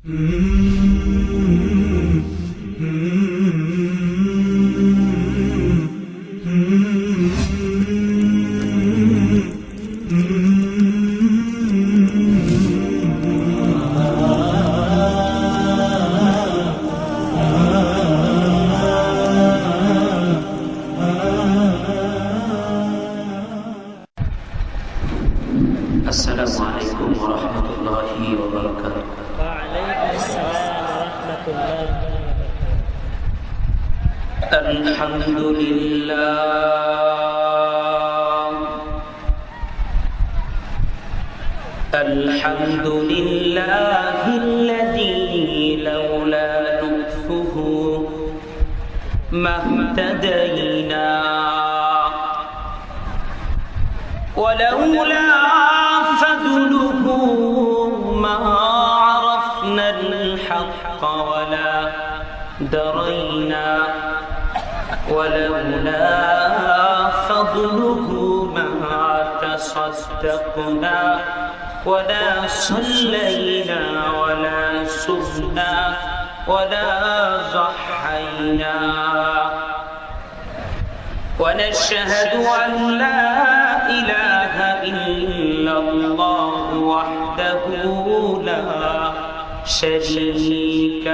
السلام عليكم ورحمة الله وبركاته. وعليكم السلام ورحمة الله وبركاته. الحمد لله الحمد لله الذي لولا لطفه ما اهتدينا، ولولا فضله ما عرفنا الحق ولا درينا، ولولا فضله ما تصدقنا ولا صلينا ولا صمنا ولا ضحينا، ونشهد أن لا إله إلا الله وحده لا شريك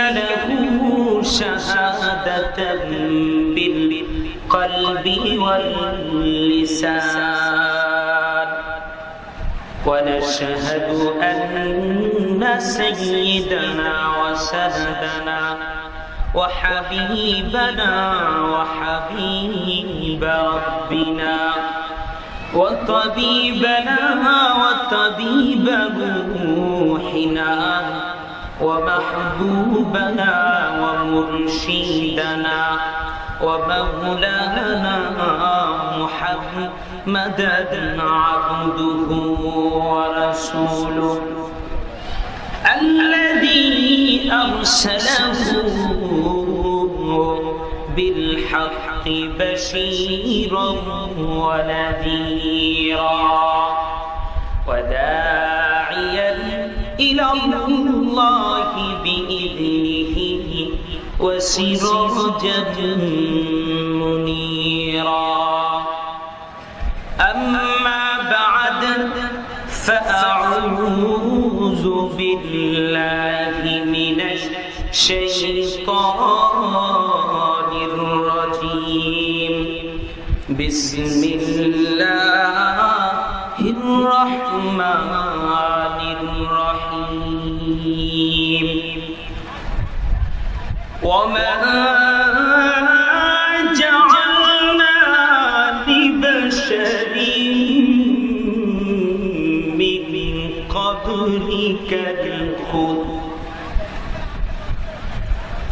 له شهادة بالقلب واللسان، ونشهد أن سيدنا وسندنا وحبيبنا وحبيب ربنا وطبيبنا وطبيب روحنا ومحبوبنا ومرشدنا ومولانا محمدا عبده ورسوله الذي أرسله بالحق بشيرا ونذيرا وداعيا إلى الله بإذنه وسراجا منيرا. أما بعد فأعوذ بالله من الشيطان الرجيم. بسم الله الرحمن الرحيم. وما جعلنا لبشر من قبلك الخلد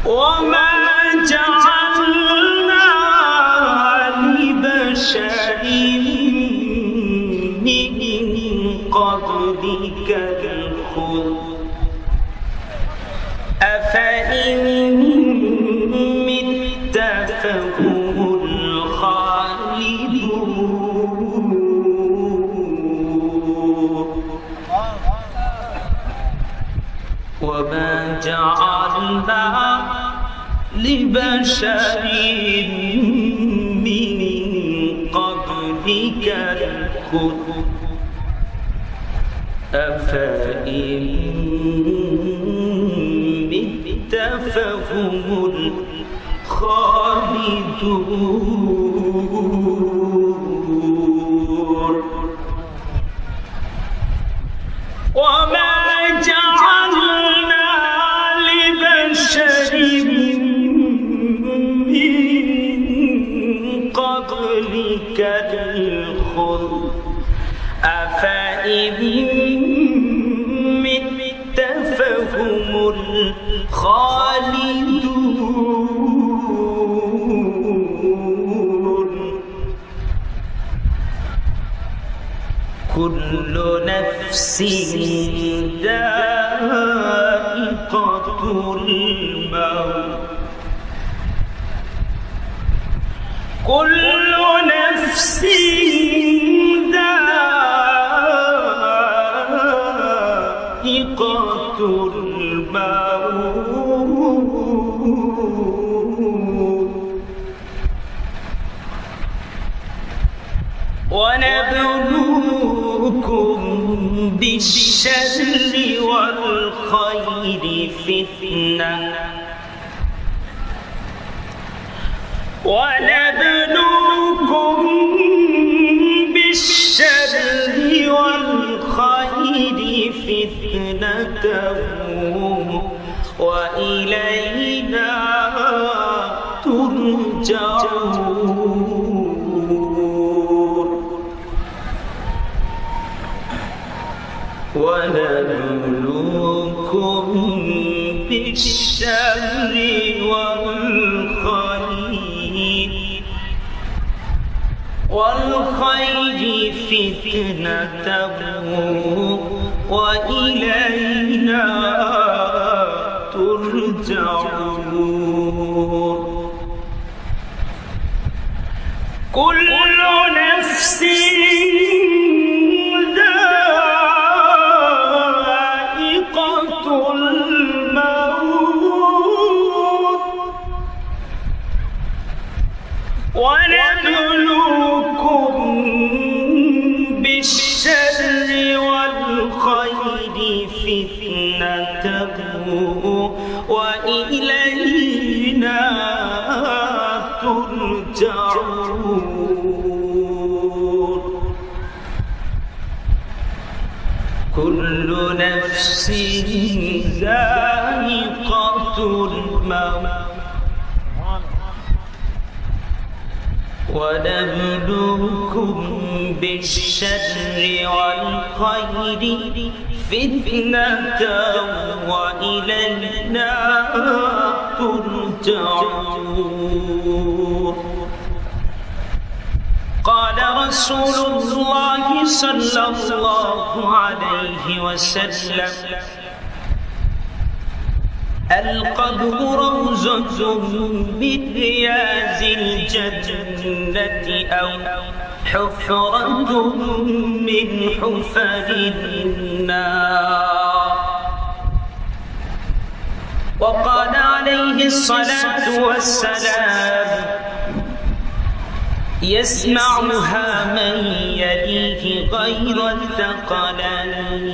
وما جعلنا لبشر من قبلك الخلد أفإن مت فهم الخالدون. وما جعلنا لبشر من قبلك الخلد أفإن مت فهم الخالدون. وما جعلنا لبشر من قبلك الخلد أفإن مت فهم الخالدون. كل نفس ذائقة الموت كل نفس ذائقة ذائقة الموت ونبلوكم بالشر والخير فتنة ونبلوكم بالشر والخير فتنة وإلينا ترجعون ونبلوكم بالشر والخير فتنة وإلينا ترجعون كل نفس ذائقة الموت ونبلوكم بالشر والخير فتنة وإلينا ترجعون كل نفس ذائقة الموت ونبلوكم بالشر والخير فتنة وإلينا ترجعون قال رسول الله صلى الله عليه وسلم القبر روضة من رياض الجنة أو حفرة من حفر النار وقال عليه الصلاة والسلام يسمعها من يليه غير الثقلين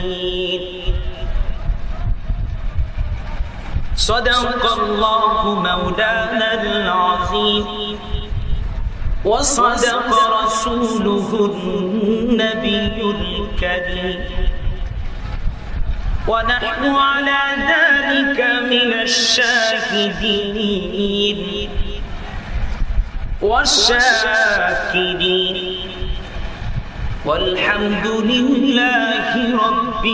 صدق الله مولانا العظيم وصدق رسوله النبي الكريم ونحن على ذلك من الشاهدين والشاكرين والحمد لله رب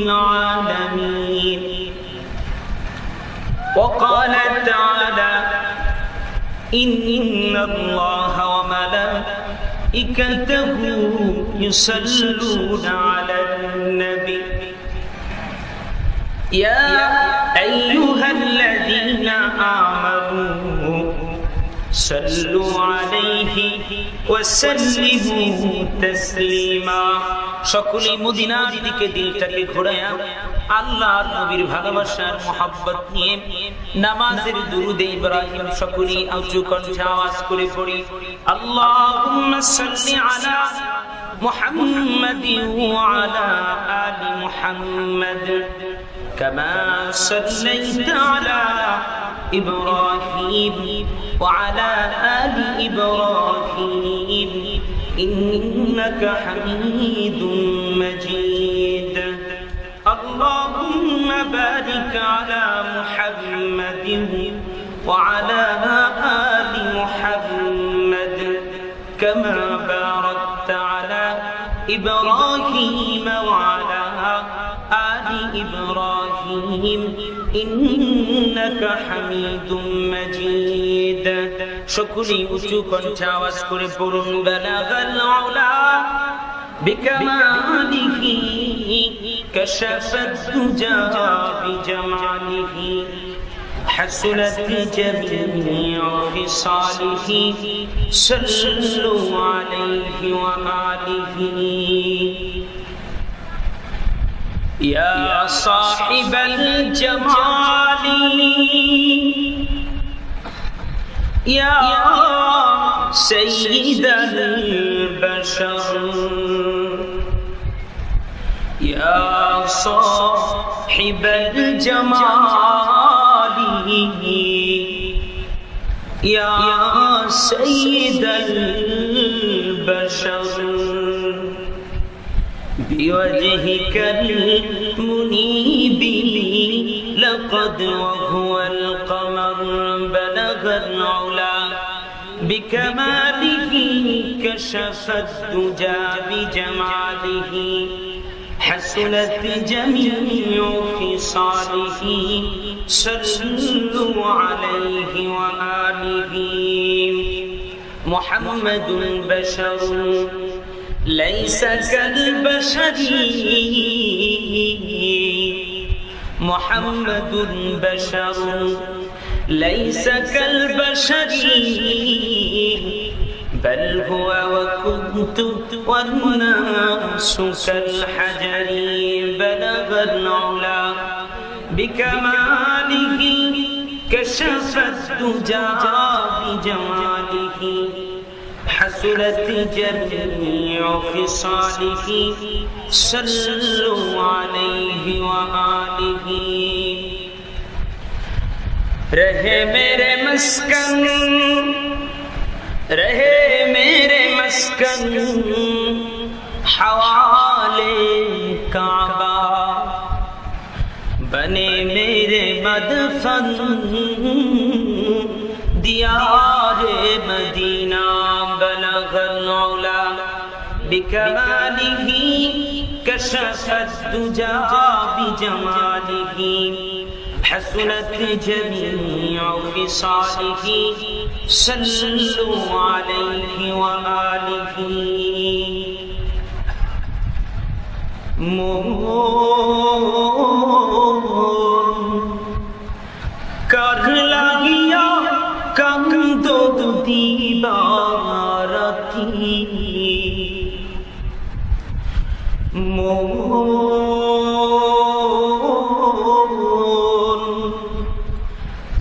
العالمين وقال تعالى إن الله وملائكته يصلون على النبي يا أيها الذين آمنوا صلوا عليه وسلموا تسليما সকলে মদিনার দিকে দিলটাকে ঘোরায়া আল্লাহর নবীর ভালোবাসার মোহাব্বত নিয়ে নামাজের দুরুদে ইব্রাহিম সকলে উঁচু কণ্ঠে আওয়াজ করে পড়ি আল্লাহুম্মা সাল্লি আলা মুহাম্মাদ ওয়া আলা আলি মুহাম্মাদ কামা সাল্লাইতা আলা ইব্রাহিম ওয়া আলা আলি ইব্রাহিম إنك حميد مجيد اللهم بارك على محمد وعلى آل محمد كما باركت على إبراهيم وعلى آل إبراهيم إنك حميد مجيد সকলে উঁচু কণ্ঠে আওয়াজ করে পড়ুন বালাগাল উলা বিকামালিহি কাশাফাত দুজা বিজামালিহি حسنت جميع خصاله صلوا عليه وآله या साहिबल जमाली या सय्यिदल बशर या साहिबल जमाली या सय्यिदल बशर बिवजहिकल मुनीब लक़द वहुवल क़मर बलगल उला बिकमालिही कशफ़त दुजा बिजमालिही हसनत जमीउ ख़िसालिही सल्लु अलैहि व आलिही मुहम्मदुन बशरुन लैस कल्बशरी मुहम्मदुन बशरुन लैस कल्बशरी बल हुवा वकुन्तु वन्नासु कल्हजरी बलगल उला बिकमालिही कशफ़त दुजा बिजमालिही हसनत जमीउ ख़िसालिही सल्लु अलैहि व आलिही रहे मेरे मस्कन हवाले काबा बने मेरे मदफन दियारे मदीना बलगल उला बिकमालिही कशफ़त दुजा बिजमालिही हसनत जमीउ ख़िसालिही सल्लु अलैहि व आलिही कर लागिया कंदो दीवारती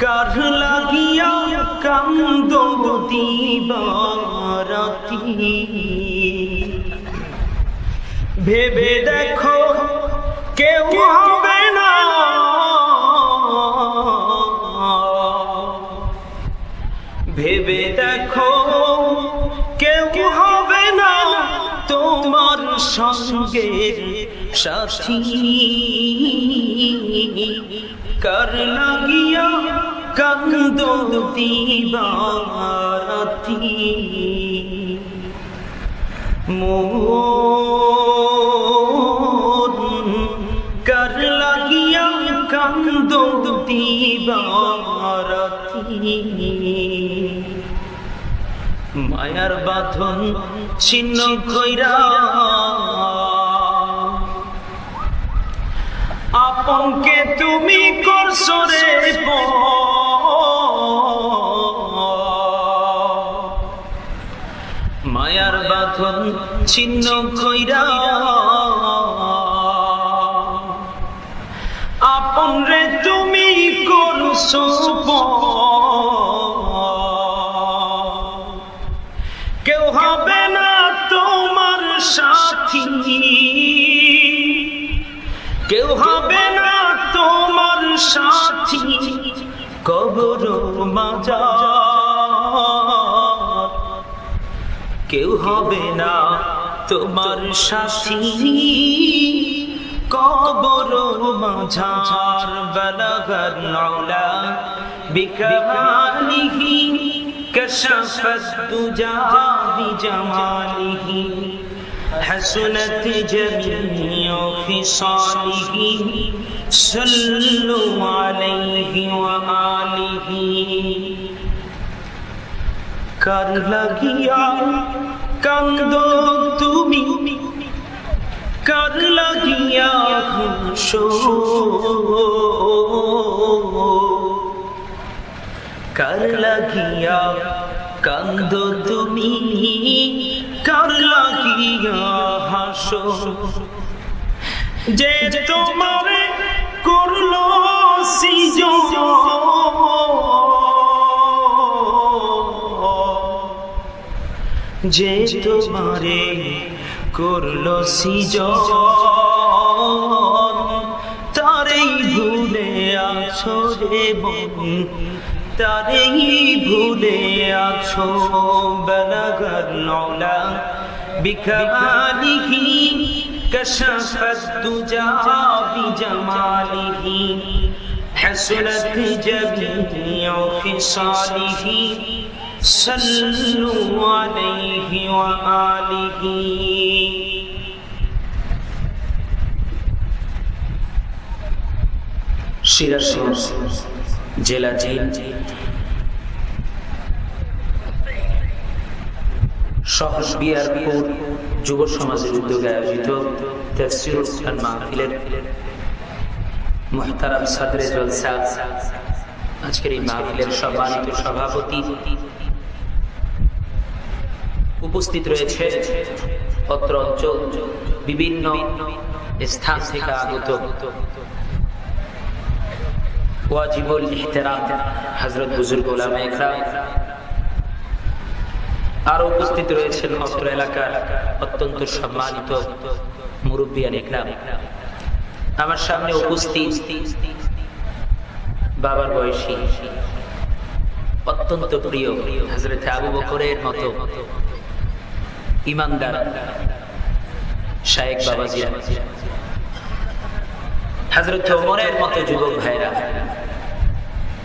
कर लागिया कंदो दीवारती भेबे देखो केउ হবে না भेबे देखो केउ হবে না তোমার সঙ্গের সাথী कर লাগিয়া কান্দো দিবারাতি कर লাগিয়া কান্দো দিবারাতি মায়ার বাঁধন ছিন্ন কইরা আপনকে তুমি করছো রে মায়ার বাঁধন ছিন্ন কইরা আপন রে তুমি করছো কেউ হবে না তোমার সাথী কেউ হবে না তোমার সাথী কবর মাজার কেউ হবে না তোমার সাথী কবর মাঝার বলগল উলা বিকমালিহি কশফত দুজা বিজমালিহি हसनत जमीउ ख़िसालिही सल्लु अलैहि व आलिही कर লাগিয়া কান্দো তুমি कर লাগিয়া খুশো कर লাগিয়া কান্দো তুমি कर লাগিয়া হাসো যে তোমারে করলো সৃজন, যে তোমারে করলো সৃজন, তারেই ভুলে আছো রে মন, তারেই ভুলে আছো। বালাগাল উলা বিকামালিহি কাশাফাত দুজা বিজামালিহি হাসনাত জামিউ খিসালিহি সাল্লু আলাইহি ওয়া আলিহি। সিরাজগঞ্জ জেলা শহর বিয়ারপুর যুব সমাজের উদ্যোগে আয়োজিত তাফসীরুল কুরআন মাহফিলের মুহতারাম সদরে জলসা, আজকের এই মাহফিলের সম্মানিত সভাপতি, উপস্থিত রয়েছে অত্র অঞ্চল বিভিন্ন স্থান থেকে আগত ওয়াজিবুল ইহতিরাম হযরত বুজুর্গ উলামায়ে ইকরাম, আর উপস্থিত রয়েছেন অত্র এলাকার অত্যন্ত সম্মানিত মুরব্বিয়ান ইকরাম। আমার সামনে উপস্থিত বাবার বয়সী অত্যন্ত প্রিয় হযরত আবু বকরের মতো ইমানদার শায়েখ বাবাজিরা, হযরত ওমরের মতো যুবক ভাইরা,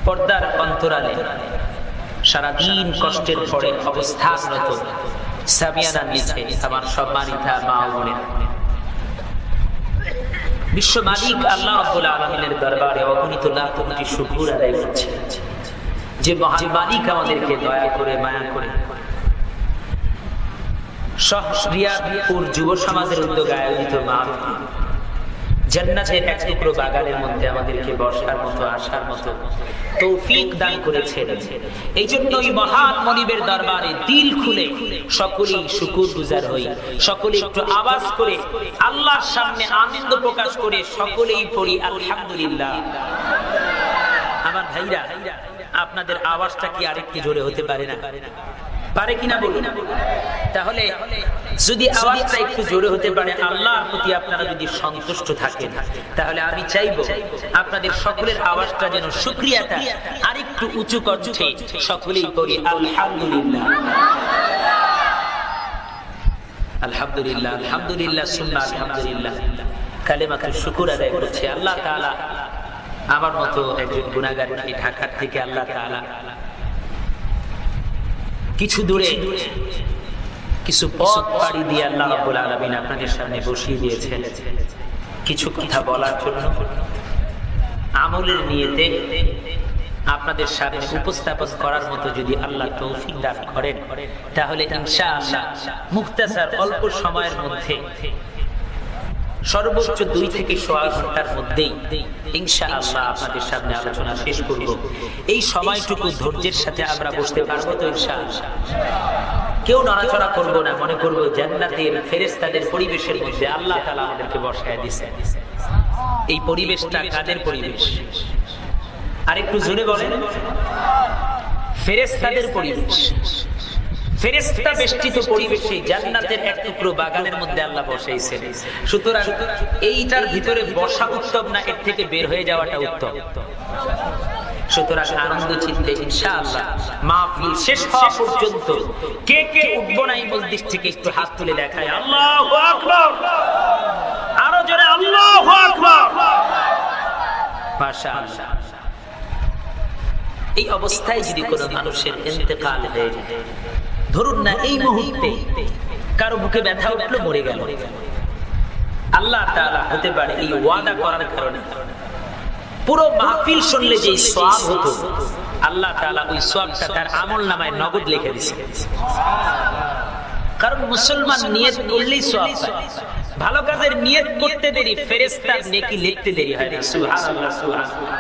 পর্দার অন্তরালে সারাদিন কষ্টের পরে অবস্থানরত সামিয়ানার নিচে আমার সম্মানিতা মা ও বোনেরা, বিশ্ব মালিক আল্লাহ রাব্বুল আলামিনের দরবারে অগণিত লাখ কোটি শুকর আদায় করছি যে মহান মালিক আমাদেরকে দয়া করে মায়া করে শহরিয়ারপুর যুব সমাজের উদ্যোগে আয়োজিত মাহফিল জান্নাতের এক টুকরো বাগানের মধ্যে আমাদেরকে বসার মতো আসার মতো তৌফিক দান করেছেন। এই জন্যই মহান মনিবের দরবারে দিল খুলে সকলেই শুকরগুজার হই, সকলে একটু আওয়াজ করে আল্লাহর সামনে আনন্দ প্রকাশ করে সকলেই পড়ি আলহামদুলিল্লাহ। আমার ভাইরা, আপনাদের আওয়াজটা কি আরেকটু জোরে হতে পারে না? পারে কিনা বলুন? তাহলে যদি আওয়াজটা একটু জোরে হতে পারে, আল্লাহর প্রতি আপনারা যদি সন্তুষ্ট থাকেন, তাহলে আমি চাইবো আপনাদের সকলের আওয়াজটা যেন শুকরিয়াটা আরেকটু উঁচু কণ্ঠে সকলেই করি আলহামদুলিল্লাহ, আলহামদুলিল্লাহ, আলহামদুলিল্লাহ, সুন্নাহ আলহামদুলিল্লাহ। কালেমাতুল শুকর আদায় করছে আল্লাহ তাআলা। আমার মতো একজন গুনাহগারকে ঢাকার থেকে আল্লাহ তাআলা কিছু দূরে কিছু পথ পাড়ি দিয়ে আল্লাহ রাব্বুল আলামিন আপনাদের সামনে বসিয়ে দিয়েছেন কিছু কথা বলার জন্য, আমলের নিয়তে আপনাদের সামনে উপস্থাপন করার মতো যদি আল্লাহ তৌফিক দান করেন, তাহলে ইনশাআল্লাহ মুখতাসার অল্প সময়ের মধ্যে সর্বোচ্চ 2 থেকে 1.5 ঘন্টার মধ্যেই ইনশাআল্লাহ আপনাদের সামনে আলোচনা শেষ করব। এই সময়টুকু ধৈর্যের সাথে আমরা বসতে পারবো তো ইনশাআল্লাহ? কেউ নড়াচড়া করবো না, মনে করবো জান্নাতের ফেরেশতাদের পরিবেশের মধ্যে আল্লাহ তাআলা আমাদেরকে বসায় দিয়েছেন। এই পরিবেশটা কাদের পরিবেশ? আরেকটু জোরে বলেন। ফেরেশতাদের পরিবেশ, ফেরেশতা বেষ্টিত পরিবেশে জান্নাতের এক টুকরো বাগানের মধ্যে আল্লাহ বসাইছেন। সুতরাং এইটার ভিতরে বসা উত্তম না এর থেকে বের হয়ে যাওয়াটা উত্তম। সুতরাং আনন্দ চিত্তে ইনশাআল্লাহ মাহফিল শেষ হওয়া পর্যন্ত কে কে উঠবো না এই মজলিস থেকে একটু হাত তুলে দেখায় আল্লাহু আকবার, আরো জোরে আল্লাহু আকবার, মাশাআল্লাহ। এই অবস্থায় যদি কোনো মানুষের ইন্তেকাল হয়ে যায়, ধরুন না এই মুহূর্তে কারো বুকে ব্যথা উঠলো, মরে গেল, আল্লাহ তাআলা হতে পারে এই ওয়াদা করার কারণে পুরো মাহফিল শুনলে যে সওয়াব হতো, আল্লাহ তাআলা ওই সওয়াবটা তার আমলনামায় নগদ লিখে দিয়েছেন। কারণ মুসলমান নিয়ত করলেই সওয়াব পায়, ভালো কাজের নিয়ত করতে দেরি ফেরেশতার নেকি লিখতে দেরি হয়। সুবহানাল্লাহ, সুবহানাল্লাহ।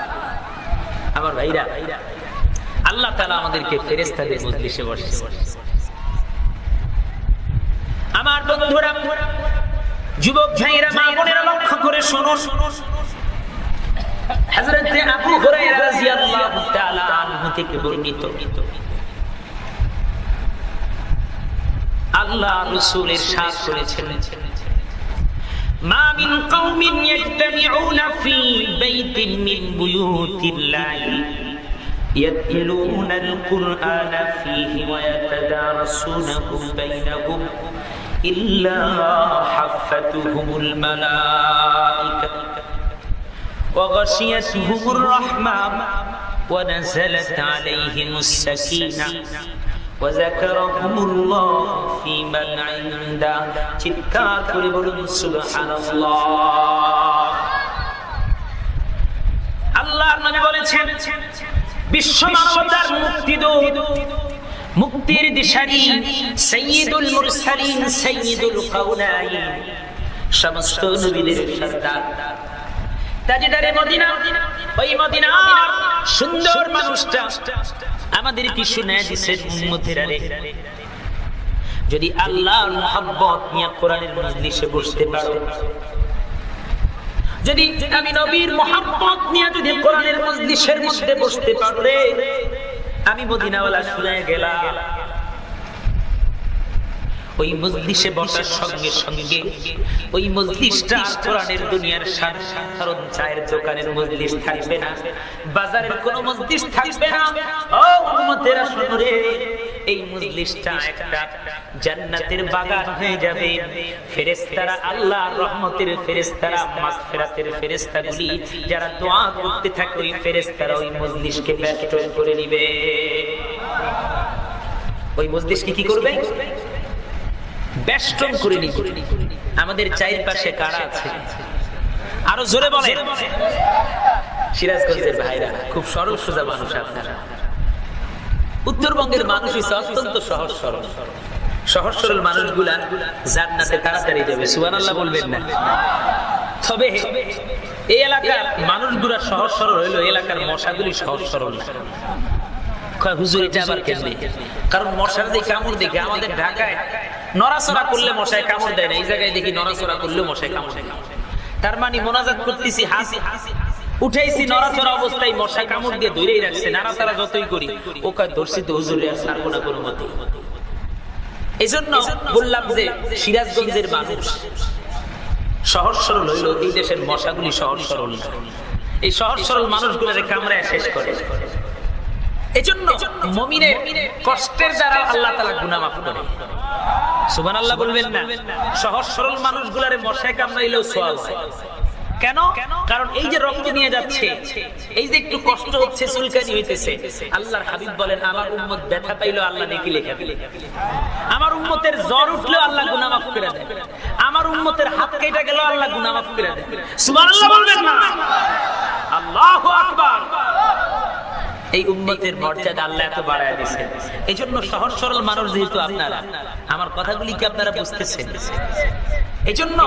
আমার ভাইরা, আল্লাহ তাআলা আমাদেরকে ফেরেশতাদের মজলিসে বসিয়েছেন। আমার বন্ধুরা, যুবক ভাইরা, মা বোনেরা লক্ষ্য করে শুনুন, হযরত আবু হুরায়রা রাদিয়াল্লাহু তাআলা আনহু থেকে বর্ণিত, আল্লাহ রাসূল ইরশাদ করেছেন, মা মিন কওমিন ইয়াজতামিউনা ফি বাইতিন মিন বুয়ুতিল্লাহি ইয়াতলুনাল কুরআনা ফীহি ওয়া ইয়াতাদারাসুনাহু বাইনাহুম ইল্লা হাফাতুহুমুল মালায়েকা ওয়া গাশিয়াতুহুমুর রাহমা ওয়া নাযালাত আলাইহিমুস সাকিনা ওয়া যাকারাহুমুল্লাহ ফী মান ইনদা। চিৎকার করে বলুন সুবহানাল্লাহ। আল্লাহর নবী বলেছেন, বিশ্ব মানবতার মুক্তিদূত, মুক্তির দিশারি, সাইয়্যিদুল মুরসালিন, সাইয়্যিদুল কাওনাইন, সমস্ত নবীদের সরদার, তাজদারে মদিনা, ওই মদিনার সুন্দর মানুষটা আমাদের কি শুনায় দিয়েছেন, উম্মতেরা রে, যদি আল্লাহর মুহাব্বত নিয়ে কোরআনের মজলিসে বসতে পারো, যদি আমি নবীর মুহাব্বত নিয়ে যদি কোরআনের মজলিসের মধ্যে বসতে পারলে, আমি মদিনাওয়ালা শুনায় গেলাম, ওই মজলিসে বসার সঙ্গে সঙ্গে ওই মজলিসটা কোরআনের দুনিয়ার সাধারণ চায়ের দোকানের মজলিস থাকবে না, বাজারের কোনো মজলিস থাকবে না। ও উম্মতেরা শুনো রে, এই মজলিসটা একটা জান্নাতের বাগান হয়ে যাবে। ফেরেশতারা, আল্লাহর রহমতের ফেরেশতারা, মাগফিরাতের ফেরেশতাগুলি যারা দোয়া করতে থাকে, ওই ফেরেশতারা ওই মজলিসকে বেষ্টন করে নেবে। ওই মজলিসকে কি করবে? বেষ্টন করে নিবে। আমাদের চারপাশে কারা আছে? আরো জোরে বলেন। সিরাজগঞ্জের ভাইরা খুব সরল সোজা মানুষ আপনারা। উত্তরবঙ্গের মানুষ হচ্ছে অত্যন্ত সহজ সরল। সহজ সরল মানুষগুলা জান্নাতে তাড়াতাড়ি যাবে, সুবহানাল্লাহ বলবেন না? তবে এই এলাকার মানুষগুলা সহজ সরল হইলো, এলাকার মশাগুলি সহজ সরল না। হুজুর এটা আবার কেমনে? কারণ মশার যে কামড় দেখে আমাদের ঢাকায় নড়াচড়া করলে মশায় কামড় দেয় না, এই জায়গায় দেখি নড়াচড়া করলে মশায় কামড় দেয়। তার মানে মোনাজাত করতেছি, হাসি উঠাইছি, নড়াচড়া অবস্থায় মশা কামড় দিয়ে ধরেই রাখছে, নাড়াচাড়া যতই করি ওকে ধরছি তো হুজুরে আর ছাড়বো না কোনো মতে। এই জন্য বললাম যে সিরাজগঞ্জের মানুষ সহজ সরল হইল, এই দেশের মশাগুলি সহজ সরল না। এই সহজ সরল মানুষগুলোরে কামড়ায় শেষ করে। এজন্য মুমিনের কষ্টের দ্বারা আল্লাহ তাআলা গুনাহ মাফ করে। সুবহানাল্লাহ বলবেন না? সহজ সরল মানুষগুলারে মশায় কামড়াইলেও সওয়াব হয়। কেন? কারণ এই যে রক্ত নিয়ে যাচ্ছে, এই যে একটু কষ্ট হচ্ছে, চুলকানি হইতেছে, আল্লাহর হাবিব বলেন আমার উম্মত ব্যথা পাইলো আল্লাহ নেকি লেখা দিলেন। আমার উম্মতের জ্বর উঠলো আল্লাহ গুনাহ মাফ করে দেন। আমার উম্মতের হাত কেটে গেল আল্লাহ গুনাহ মাফ করে দেন। সুবহানাল্লাহ বলবেন না? আল্লাহু আকবার। এই উম্মতের মর্যাদা আল্লাহ এত বাড়ায় দিয়েছেন। এই জন্য সহজ সরল মানুষ যেহেতু আপনারা, আমার কথাগুলি কি আপনারা বুঝতেছেন? এই জন্য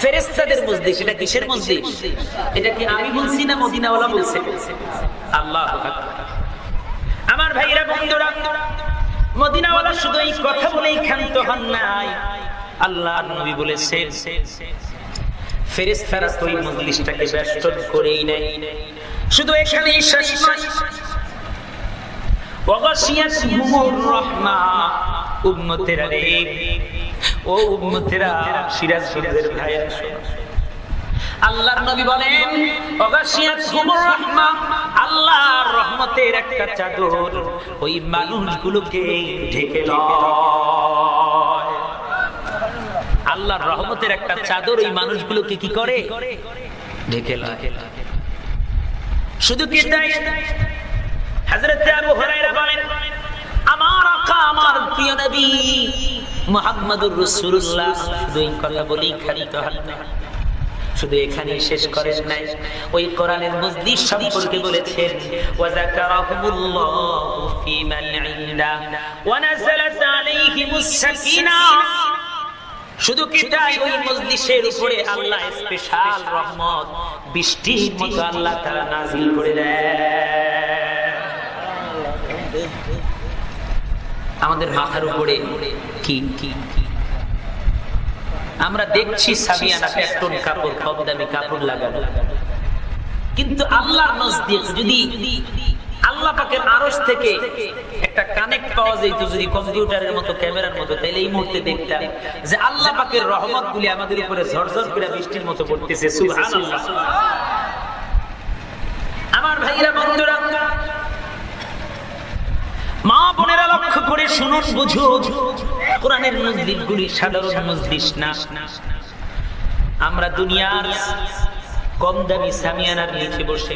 ফেরেশতাদের মজলিস, এটা কিসের মজলিস? এটা কি আমি বলছি না মদিনাওয়ালা বলছে? আল্লাহু আকবার। আমার ভাইরা, বন্ধুরা, মদিনাওয়ালা শুধু এই কথা বলেই ক্ষান্ত হন নাই। আল্লাহর নবী বলেছেন ফেরেশতারা ওই মজলিসটাকে বেষ্টন করেই নেয়। শুধু এখানেই শেষ নয়, ওয়াগাশিয়াতুহুমুর রাহমা। উম্মতেরা রে, ও উম্মতেরা, সিরাজগঞ্জের ভাইরা, আল্লাহর নবী বলেন ওয়াগাশিয়াতুহুমুর রাহমা, আল্লাহর রহমতের একটা চাদর ওই মানুষগুলোকে ঢেকে লয়। আল্লাহর রহমতের একটা চাদর ওই মানুষগুলোকে কি করে? ঢেকে লয়। শুধু কি তাই? হযরত আবু হুরায়রা বলেন আমার আকা, আমার প্রিয় নবী মুহাম্মদুর রাসূলুল্লাহ শুধু এই কথা বলেই খালিত হন না, শুধু এখানেই শেষ করেন নাই, ওই কোরআনের মজলিস সম্পর্কে বলেছেন ওয়া যাকারাহুমুল্লাহু ফী মান ইনদা ওয়া নাযালাত আলাইহিমুস সাকিনা। শুধু কি তাই? ওই মজলিসের উপরে আল্লাহ স্পেশাল রহমত, বৃষ্টির মতো আল্লাহ তাআলা নাযিল করে দেন। আমাদের মাথার উপরে কি কি আমরা দেখছি সাবিয়ানাতে এক টন কাপড়, কম দামি কাপড় লাগানো, কিন্তু আল্লাহর নজদিক যদি আল্লাহ পাকের আরশ থেকে একটা কানেক্ট পাওয়া যেত, যদি কম্পিউটারের মতো ক্যামেরার মতো, তাহলে এই মুহূর্তে দেখতাম যে আল্লাহ পাকের রহমতগুলি আমাদের উপরে ঝরঝর করে বৃষ্টির মতো পড়তেছে। সুবহানাল্লাহ। আমার ভাইরা, বন্ধুরা, মা বোনেরা, লক্ষ্য করে শুনুন, বুঝুন, কোরআনের মজলিসগুলি সাধারণ মজলিস না। আমরা দুনিয়ার কম দামি সামিয়ানার নিচে বসে,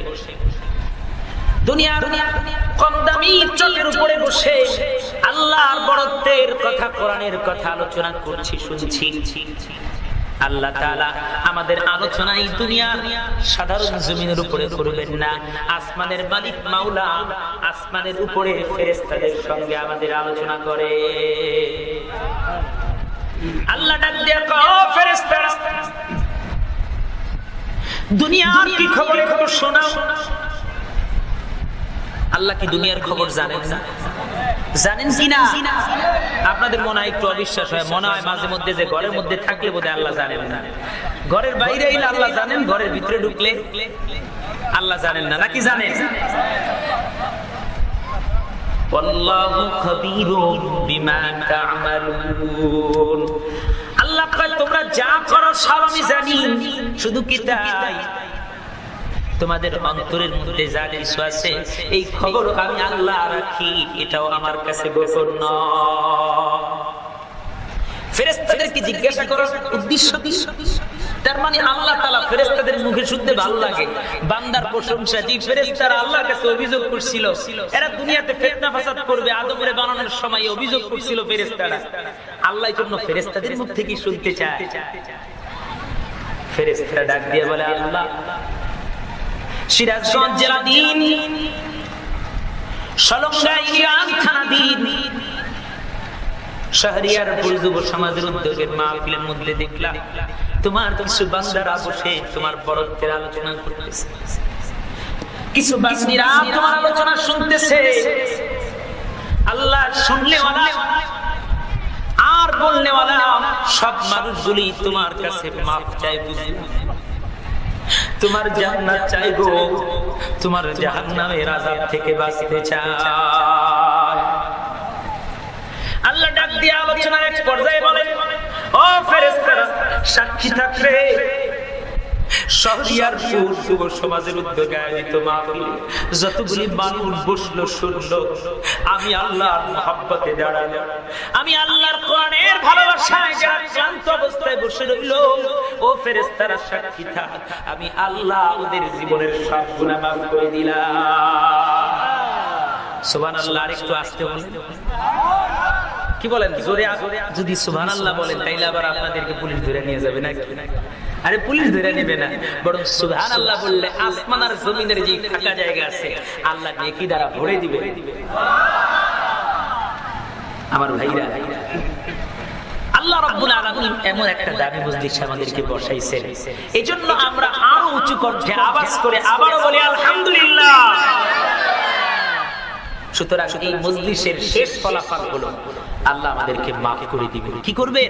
দুনিয়ার কম দামি চটের উপরে বসে আল্লাহর বড়ত্বের কথা, কোরআনের কথা আলোচনা করছি, শুনছি। আল্লাহ তাআলা আমাদের আলোচনা এই দুনিয়ার সাধারণ জমিনের উপরে করবেন না। আসমানের মালিক মাওলা আসমানের উপরে ফেরেশতাদের সঙ্গে আমাদের আলোচনা করে। আল্লাহ ডাক দিয়ে কয়, ও ফেরেশতারা, দুনিয়ার কি খবর একটু শোনাও। আল্লাহ কি দুনিয়ার খবর জানেন না? জানেন কিনা? আপনাদের মনে হয় একটু অবিশ্বাস হয়, মনে হয় মাঝে মধ্যে যে ঘরের মধ্যে থাকলে বোধহয় আল্লাহ জানেন না, ঘরের বাইরে এলে আল্লাহ জানেন, ঘরের ভিতরে ঢুকলে আল্লাহ জানেন না, নাকি জানেন? আল্লাহু খাবীরুম বিমা তা'মালুন। আল্লাহ কয়, তোমরা যা করো সব আমি জানি। শুধু কি তাই, তোমাদের অন্তরের মধ্যে যা কিছু আছে এই খবর আমি আল্লাহ রাখি, এটাও আমার কাছে গোপন নয়। ফেরেশতাদেরকে জিজ্ঞাসা করার উদ্দেশ্য কি? তার মানে আল্লাহ তাআলা ফেরেশতাদের মুখে শুনতে ভালো লাগে বান্দার প্রশংসা। যে ফেরেশতারা আল্লাহর কাছে অভিযোগ করছিল এরা দুনিয়াতে ফিতনা ফাসাদ করবে, আদমের বানানোর সময় অভিযোগ করছিল ফেরেশতারা, আল্লাহর জন্য ফেরেশতাদের মুখ থেকে শুনতে চায়। ফেরেশতারা ডাক দিয়ে বলে, আল্লাহ, সিরাজগঞ্জ জেলাধীন সলঙ্গা ইরান থানাধীন শাহরিয়ারপুর যুব সমাজের উদ্যোগের মাহফিলের মধ্যে দেখলাম তোমার কিছু বান্দারা বসে তোমার বড়ত্বের আলোচনা করতেছে, কিছু বান্দিরা তোমার আলোচনা শুনতেছে। আল্লাহ শুনলেওয়ালা আর বলনেওয়ালা সব মানুষগুলি তোমার কাছে মাফ চায়, বুঝলি, তোমার জান্নাত চাইবো, তোমার জাহান্নামের আযাব থেকে বাঁচতে চায়। আল্লাহ ডাক দিয়ে আলোচনার এক পর্যায়ে বলেন, ও ফেরেশতারা, সাক্ষী থাকবে শাহরিয়ারপুর যুব সমাজের উদ্যোগে আয়োজিত মাহফিলে যতগুলি মানুষ বসলো শুনলো, আমি আল্লাহর মহব্বতে দাঁড়ালো, আমি আল্লাহর কোরআনের ভালোবাসায় যারা ক্লান্ত অবস্থায় বসে রইল, ও ফেরেশতারা সাক্ষী থাক, আমি আল্লাহ ওদের জীবনের সব গুনাহ মাফ করে দিলাম। সুবহানাল্লাহ। আরেকটু আস্তে বলেন, কি বলেন? জোরে যদি সুবহানাল্লাহ বলেন তাইলে আবার আপনাদেরকে পুলিশ ধরে নিয়ে যাবে নাকি? আরে পুলিশ ধরে নেবে না, বরং সুবহানাল্লাহ বললে আসমান আর জমিনের যে ফাঁকা জায়গা আছে আল্লাহ নেকি দ্বারা ভরে দিবে। আমার ভাইরা, আল্লাহ রাব্বুল আলামিন এমন একটা দামি মজলিস আমাদেরকে বসাইছেন, এজন্য আমরা আরো উঁচু কণ্ঠে আওয়াজ করে আবারও বলি আলহামদুলিল্লাহ। সুতরাং এই মজলিসের শেষ ফলাফল হলো আল্লাহ আমাদেরকে মাফ করে দিবেন। কি করবেন?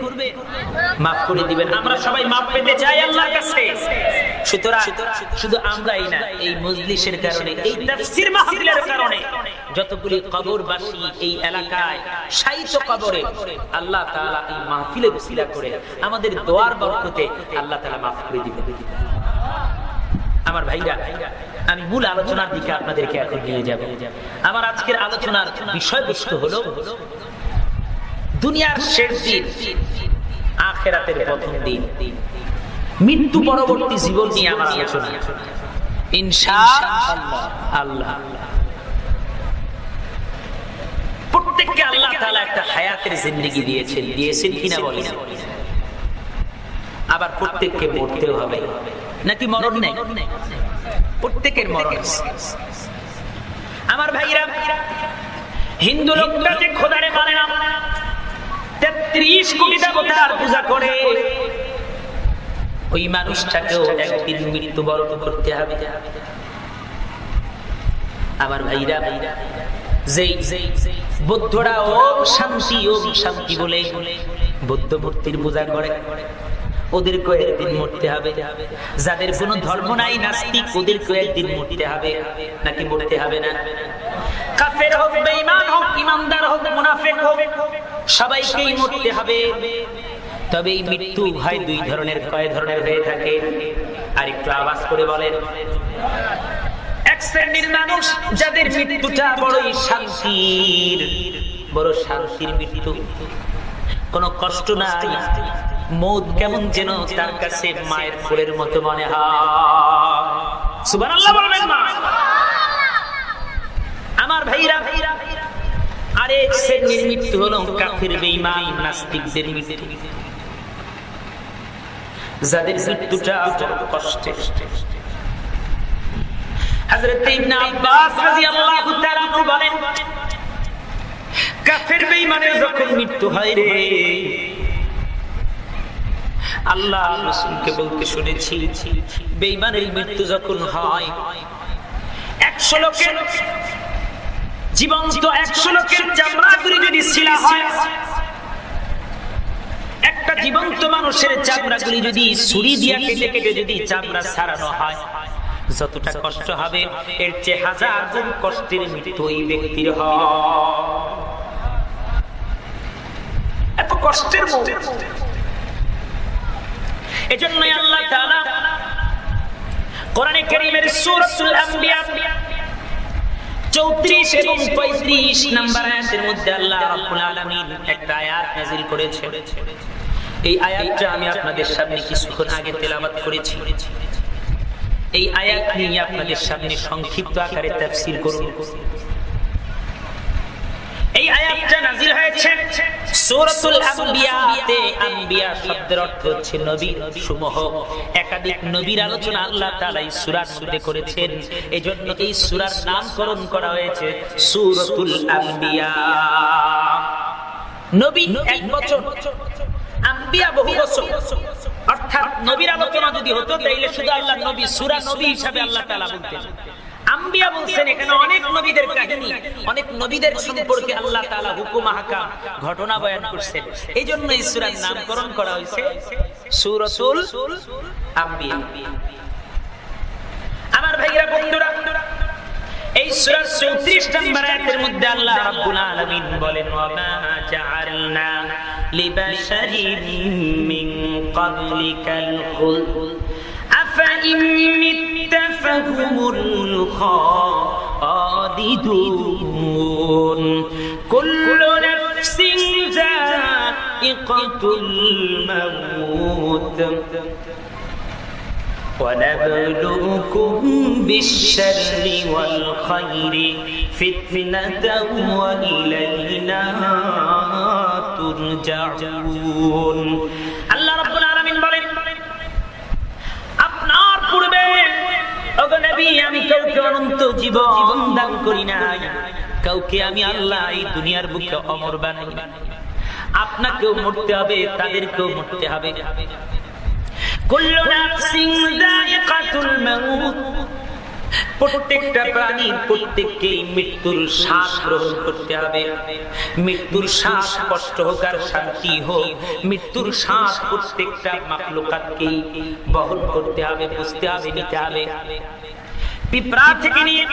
মাফ করে দিবেন। আমরা সবাই মাফ পেতে চাই আল্লাহর কাছে। সুতরাং শুধু আমরাই না, এই মজলিসের কারণে, এই তাফসীর মাহফিলের কারণে যতগুলি কবরবাসী এই এলাকায় শায়িত কবরে আল্লাহ তাআলা এই মাহফিলের ওসিলা করে আমাদের দোয়ার বরকতে আল্লাহ তাআলা মাফ করে দিবেন। আমার ভাইরা, আমি মূল আলোচনার দিকে আপনাদেরকে এখন নিয়ে যাব। আমার আজকের আলোচনার বিষয়বস্তু হলো দুনিয়ার শেষ দিন, আখিরাতের প্রথম দিন, মৃত্যু পরবর্তী জীবন নিয়ে আমার আলোচনা ইনশাআল্লাহ। প্রত্যেককে আল্লাহ তাআলা একটা হায়াতের জিন্দেগি দিয়েছেন, দিয়েছেন কিনা বলেন? আবার প্রত্যেককে মরতেও হবে, নাকি মরণ নেই? প্রত্যেকের মরণ। আমার ভাইরা, হিন্দু লোকটা যে খোদারে মানে না, ৩৩ কোটি দেবতার পূজা করে, ওই মানুষটাকেও একদিন মৃত্যুবরণ করতে হবে। আমার ভাইরা, যেই বৌদ্ধরা ওম শান্তি বলে বৌদ্ধ মূর্তির পূজা করে, ওদেরকেও একদিন মরতে হবে। যাদের কোনো ধর্ম নাই, নাস্তিক, ওদেরকেও একদিন মরতে হবে, নাকি মরতে হবে না? কাফের হোক, বেঈমান হোক, ইমানদার হোক, মুনাফিক হোক, সবাইকেই মরতে হবে। তবে এই মৃত্যু হয় দুই ধরনের, কয় ধরনের হয়ে থাকে? আর একটু আওয়াজ করে বলেন। এক শ্রেণীর মানুষ যাদের মৃত্যুটা বড়ই শান্তির, বড় শান্তির মৃত্যু, কোনো কষ্ট নাই, মৌত কেমন যেন তার কাছে মায়ের ফুলের মতো মনে হয়। সুবহানাল্লাহ বলবেন না? আমার ভাইরা, আরেক শ্রেণীর মৃত্যু হলো কাফির, বেঈমান, নাস্তিকদের মৃত্যু, যাদের মৃত্যুটা বড় কষ্টের। হযরত ইবনে আব্বাস রাদিয়াল্লাহু তাআলা আনহু বলেন, কাফির বেঈমানের যখন মৃত্যু হয় রে, আল্লাহ রাসূলকে বলতে শুনেছি, বেঈমানের মৃত্যু যখন হয়, 100 লোকের জীবন্ত 100 লোকের চামড়াগুলি যদি ছিলা হয়, একটা জীবন্ত মানুষের চামড়াগুলি যদি ছুরি দিয়ে কেটে কেটে যদি চামড়া ছাড়ানো হয়, যতটা কষ্ট হবে এর চেয়ে 1000 গুণ কষ্টের মৃত্যু ওই ব্যক্তির হয়। এত কষ্টের মৌত। এজন্যই আল্লাহ তাআলা কোরআনে কারীমের সূরাতুল আম্বিয়া 34 এবং 35 নম্বর আয়াতের মধ্যে আল্লাহ রাব্বুল আলামিন একটা আয়াত নাযিল করেছেন। এই আয়াতটা আমি আপনাদের সামনে কিছুক্ষণ আগে তেলাওয়াত করেছি। এই আয়াত নিয়ে আপনাদের সামনে সংক্ষিপ্ত আকারে তাফসীর করব। এই আয়াতটা নাযিল হয়েছে সূরাতুল আম্বিয়াতে। আম্বিয়া শব্দের অর্থ হচ্ছে নবী সমূহ। একাধিক নবীর আলোচনা আল্লাহ তাআলা এই সূরার মধ্যে করেছেন, এজন্য এই সূরার নামকরণ করা হয়েছে সূরাতুল আম্বিয়া। নবী এক বছর, আম্বিয়া বহু বছর। অর্থাৎ নবীর আলোচনা যদি হতো তাইলে শুধু আল্লাহ নবী, সূরা নবী হিসাবে আল্লাহ তাআলা বলতেন। আম্বিয়া বলছেন এখানে অনেক নবীদের কাহিনী, অনেক নবীদের সম্পর্কে আল্লাহ তাআলা হুকুম আহকাম ঘটনা বয়ান করছেন। এইজন্য এই সূরার নামকরণ করা হয়েছে সূরাতুল আম্বিয়া। আমার ভাইরা, বন্ধুরা, এই সূরার 34 নম্বর আয়াতের মধ্যে আল্লাহ রাব্বুল আলামিন বলেন, ওয়া মা জাআলনা লিবাশারিন মিন ক্বাবলিকাল খুলদ আফা ইন মিত্তা ফাহুমুল খালিদুন কুল্লু নাফসিন যায়িকাতুল মাউত ونبلوكم بالشر والخير فتنة وإلينا ترجعون। আল্লাহ রাব্বুল আলামিন বলেন, আপনার পূর্বে ওগো নবী আমি কাউকে অনন্ত জীবন দান করি নাই, কাউকে আমি আল্লাহ এই দুনিয়ার বুকে অমর বানাই নাই। আপনাকেও মরতে হবে, তাদেরকেও মরতে হবে। কুল্লু নাফসিন যায়িকাতুল মাউত, প্রত্যেকটা প্রাণী প্রত্যেককেই মৃত্যুর শ্বাস গ্রহণ করতে হবে। মৃত্যুর শ্বাস কষ্ট হোক আর শান্তি হোক, মৃত্যুর শ্বাস প্রত্যেকটা মাখলুকাতকেই বহন করতে হবে, বুঝতে হবে, নিতে হবে। পিঁপড়া থেকে নিয়ে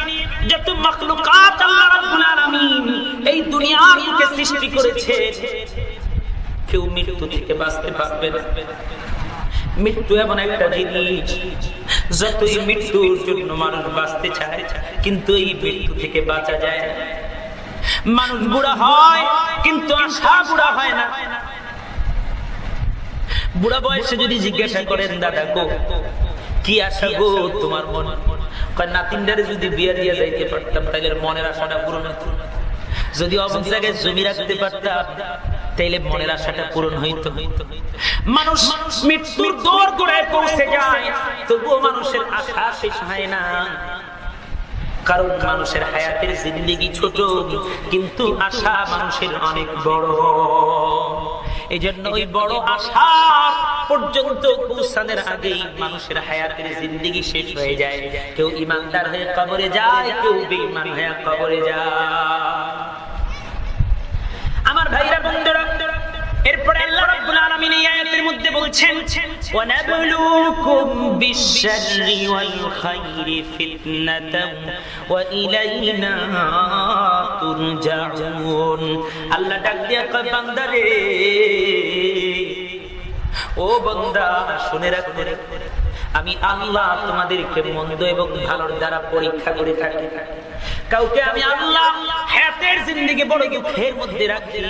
যত মাখলুকাত আল্লাহ রাব্বুল আলামিন এই দুনিয়ার বুকে সৃষ্টি করেছে, কেউ মৃত্যু থেকে বাঁচতে পারবে না। মৃত্যু এমন একটা জিনিস, যতই মৃত্যুর জন্য মানুষ বাঁচতে চায় কিন্তু এই মৃত্যু থেকে বাঁচা যায় না। মানুষ বুড়া হয় কিন্তু আশা বুড়া হয় না। বুড়া বয়সে যদি জিজ্ঞাসা করেন, দাদা গো কি আশা গো তোমার মনে, নাতিনদারে যদি বিয়ে দিয়ে যাইতে পারতাম তাহলে মনের আশাটা পূরণ হতো, যদি অমুক জায়গায় জমি রাখতে পারতাম তাইলে মনের আশাটা পূরণ হইতো। মানুষ মৃত্যুর দোর গোড়ায় পৌঁছে যায়, তবুও মানুষের আশা শেষ হয় না। কারণ মানুষের হায়াতের জিন্দেগি ছোট, কিন্তু আশা মানুষের অনেক বড়। এই জন্য ওই বড় আশা পর্যন্ত পৌঁছানোর আগেই মানুষের হায়াতের জিন্দেগি শেষ হয়ে যায়। কেউ ইমানদার হয়ে কবরে যায়, কেউ বেঈমান হয়ে কবরে যায়। আমার ভাইরা, বন্ধুরা, এরপরে আল্লাহ রাব্বুল আলামিন এই আয়াতে আয়াতের মধ্যে বলছেন ওয়ানাবলুকুম বিশ-শাররি ওয়াল খায়রি ফিতনাতাও ওয়া ইলাইনা তুরজাউন। আল্লাহ ডাক দিয়া কয় বান্দারে, ও বান্দা শুনে রাখো, আমি আল্লাহ তোমাদেরকে মন্দ এবং ভালোর দ্বারা পরীক্ষা করে থাকি। কাউকে আমি আল্লাহ হায়াতের জিন্দেগি বড় দুঃখের মধ্যে রাখি,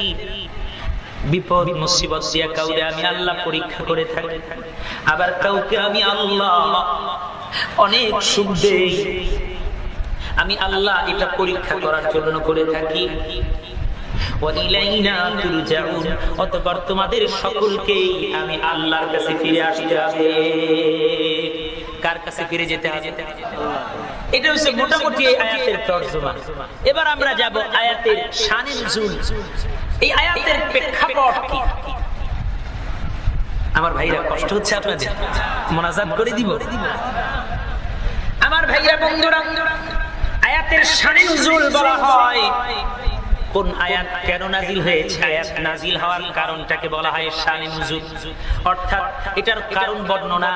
বিপদ মুসিবত দিয়া কাউকে আমি আল্লাহ পরীক্ষা করে থাকি। আবার কাউকে আমি আল্লাহ অনেক সুখ দেই, আমি আল্লাহ এটা পরীক্ষা করার জন্য করে থাকি। অতঃপর তোমাদের সকলকেই আমি আল্লাহর কাছে ফিরে আসতে হবে। কার কাছে ফিরে যেতে হবে? এটা হচ্ছে মোটামুটি আয়াতের তরজমা। এবার আমরা যাব আয়াতের শানে নুজুল। এই আয়াতের প্রেক্ষাপট কি? আমার ভাইরা কষ্ট হচ্ছে আপনাদের, মোনাজাত করে দিব। আমার ভাইরা বন্ধুরা, আয়াতের শানে নুজুল বলা হয় কোন আয়াত কেন নাজিল হয়েছে, আয়াত নাজিল হওয়ার কারণটাকে বলা হয় শানে নুজুল। অর্থাৎ এটার কারণ বর্ণনা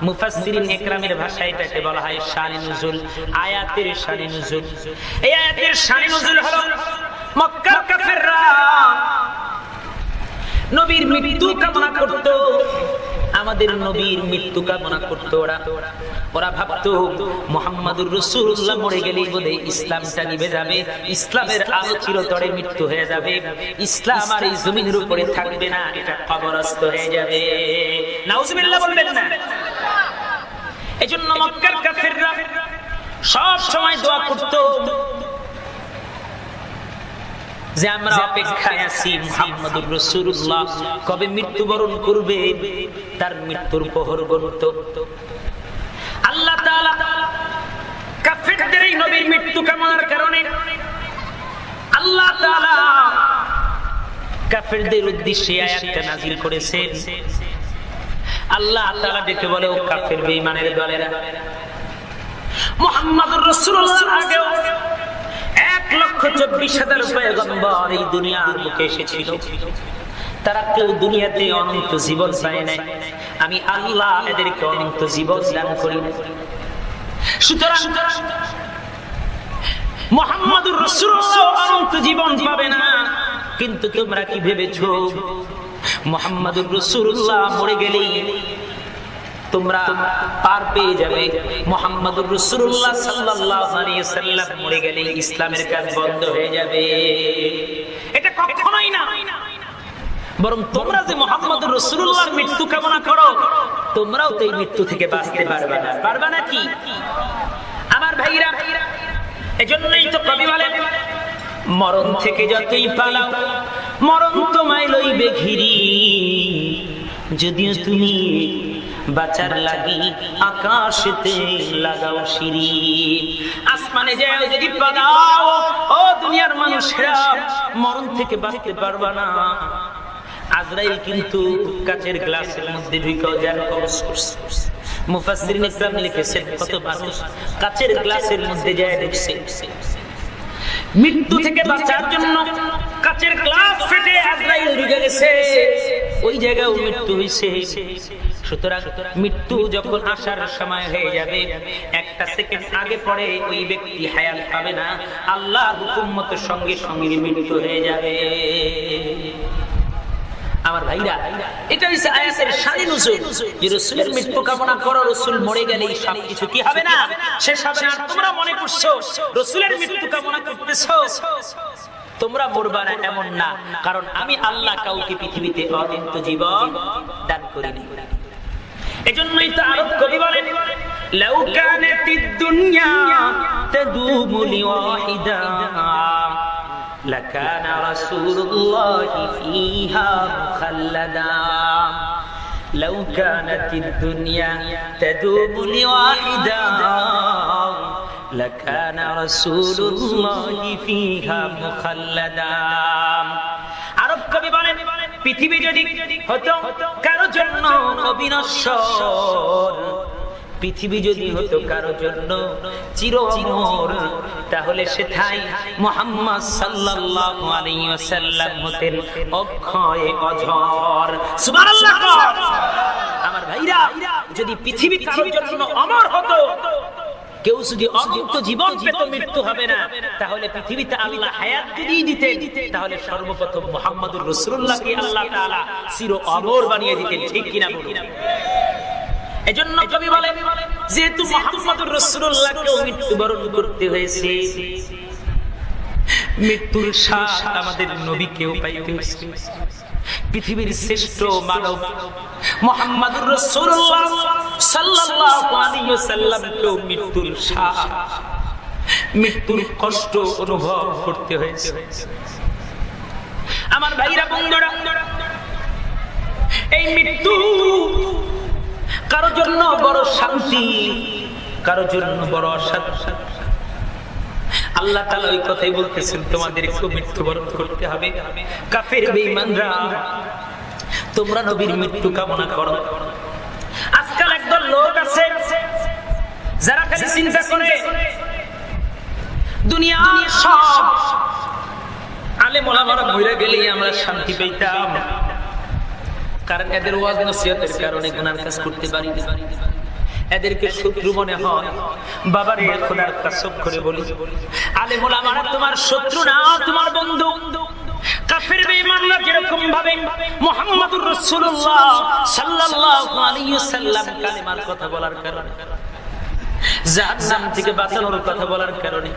মুফাসসিরিন ইকরামের ভাষায় এটাকে বলা হয় শানে নুজুল, আয়াতের শানে নুজুল। এই আয়াতের শানে নুজুল হলো মক্কার কাফেররা নবীর মৃত্যু কামনা করত, আমাদের নবীর মৃত্যু কামনা করত। ওরা ভাবতো মুহাম্মাদুর রাসূলুল্লাহ মরে গেলেই বোধহয় ইসলামটা নিভে যাবে, ইসলামের আলো চিরতরে মৃত্যু হয়ে যাবে, ইসলাম আর এই জমিনের উপরে থাকবে না, এটা কবরস্থ হয়ে যাবে। নাউজুবিল্লাহ বলবেন না? এজন্য মক্কার কাফেররা সব সময় দোয়া করত যে আমরা অপেক্ষায় আছি মুহাম্মাদুর রাসূলুল্লাহ কবে মৃত্যুবরণ করবে, তার মৃত্যুর প্রহর গুনত। আল্লাহ তাআলা কাফেরদের এই নবীর মৃত্যু কামনার কারণে আল্লাহ তাআলা কাফেরদের উদ্দেশ্যে আয়াতটা নাযিল করেছেন। আল্লাহ তাআলা ডেকে বলে, ও কাফের বেঈমানের দলেরা, মুহাম্মাদুর রাসূলুল্লাহ আগেও 1,24,000 পয়গম্বর এই দুনিয়ার বুকে এসেছিল, তারা কেউ দুনিয়াতে অনন্ত জীবন পায় নাই, আমি আল্লাহ এদেরকে অনন্ত জীবন দান করি। সুতরাং মুহাম্মাদুর রাসূলুল্লাহ অনন্ত জীবন পাবে না। কিন্তু তোমরা কি ভেবেছো মুহাম্মাদুর রাসূলুল্লাহ মরে গেলেই তোমরা পার পেয়ে যাবে? মুহাম্মাদুর রাসূলুল্লাহ সাল্লাল্লাহু আলাইহি ওয়াসাল্লাম মরে গেলে ইসলামের কাজ বন্ধ হয়ে যাবে? এটা কখনোই না। বরং তোমরা যে মুহাম্মাদুর রাসূলুল্লাহর মৃত্যু কামনা করো, তোমরাও তো এই মৃত্যু থেকে বাঁচতে পারবে না। পারবে না কি আমার ভাইরা? এজন্যই তো কবি বলেন, মরণ থেকে যতই পালাও মরণ তোমায় লইবে ঘিরি, যদিও তুমি বাঁচার লাগি আকাশেতে লাগাও সিঁড়ি। আসমানে যায় যদি পালাও ও দুনিয়ার মানুষেরা, মরণ থেকে বাঁচতে পারবা না। আজরাইল কিন্তু কাচের গ্লাসের মধ্যে ঢুকেও যায় কবজ করছে। মুফাসসিরিন ইকরাম লিখেছেন কত মানুষ কাচের গ্লাসের মধ্যে যায় ঢুকছে। মৃত্যু থেকে বাঁচার জন্য কাচের গ্লাস ফেটে আজরাইল ঢুকে গেছে, ওই জায়গায় মৃত্যু হইছে। সুতরাং মৃত্যু যখন আসার সময় হয়ে যাবে, একটা সেকেন্ড আগে পরে ওই ব্যক্তি হায়াত পাবে না, আল্লাহর হুকুম মতো সঙ্গে সঙ্গে মৃত্যু হয়ে যাবে। আমার ভাইরা, এটা হচ্ছে আয়াতের শানে নুজুল, যে রাসূলের মৃত্যু কামনা করো, রাসূল মরে গেলেই সবকিছু কি হবে না, শেষ হবে না। তোমরা মনে করছো রাসূলের মৃত্যু কামনা করতেছো, তোমরা মরবা না এমন না, কারণ আমি আল্লাহ কাউকে পৃথিবীতে অনন্ত জীবন দান করিনি। এজন্যই তো আরব কবি বলেন, লাউ কানাতিদ দুনিয়া তাদুমু লিওয়াহিদা লাকানা রাসূলুল্লাহি ফিহা মুখাল্লাদা। লাউ কানাতিদ দুনিয়া তাদুমু লিওয়াহিদা লাকানা রাসূলুল্লাহি ফিহা মুখাল্লাদা। আরব কবি বলেন, পৃথিবী যদি হতো কারো জন্য অবিনশ্বর, পৃথিবী যদি হতো কারো জন্য চির অমর, তাহলে সেটাই মুহাম্মদ সাল্লাল্লাহু আলাইহি ওয়াসাল্লাম হতেন অক্ষয় অজর। সুবহানাল্লাহ। আমার ভাইরা, যদি পৃথিবী কারো জন্য অমর হতো, কেউ যদি অনন্ত জীবন পেত, মৃত্যু হবে না, তাহলে পৃথিবীতে আল্লাহ হায়াত যদি দিতেন, তাহলে সর্বপ্রথম মুহাম্মদুর রাসূলুল্লাহকে আল্লাহ তাআলা চির অমর বানিয়ে দিতেন। ঠিক কিনা বলুন? এজন্য কবি বলেন, যেহেতু মুহাম্মদুর রাসূলুল্লাহকে মৃত্যুবরণ করতে হয়েছে, মৃত্যুর শ্বাস আমাদের নবীকেও পাইতে হয়েছে। পৃথিবীর শ্রেষ্ঠ মানব মুহাম্মদুর রাসূলুল্লাহ সাল্লাল্লাহু আলাইহি ওয়াসাল্লামকেও মৃত্যুর শ্বাস, মৃত্যুর কষ্ট অনুভব করতে হয়েছে। আমার ভাইরা, বন্ধুরা, এই মৃত্যু কারো জন্য বড় শান্তি, কারো জন্য বড় অশান্তি। আল্লাহ তাআলা ওই কথাই বলতেছেন, তোমাদেরকে মৃত্যুবরণ করতে হবে। কাফের বেঈমানরা, তোমরা নবীর মৃত্যু কামনা করো। আজকাল একদল লোক আছে যারা খালি চিন্তা করে দুনিয়ার সব আলেম ওলামারা মরে গেলেই আমরা শান্তি পেতাম, কারণ এদের ওয়াজ নসিহতের কারণে গুনার কাজ করতে পারি না। এদেরকে শত্রু মনে হয়। বাবারে, খোদার কসম করে বলি, আলেম ওলামারা তোমার শত্রু না, তোমার বন্ধু। কাফের বেঈমানরা যেরকম ভাবে মুহাম্মদুর রাসূলুল্লাহ সাল্লাল্লাহু আলাইহি ওয়াসাল্লাম কালেমার কথা বলার কারণে, জাহান্নাম থেকে বাঁচানোর কথা বলার কারণে,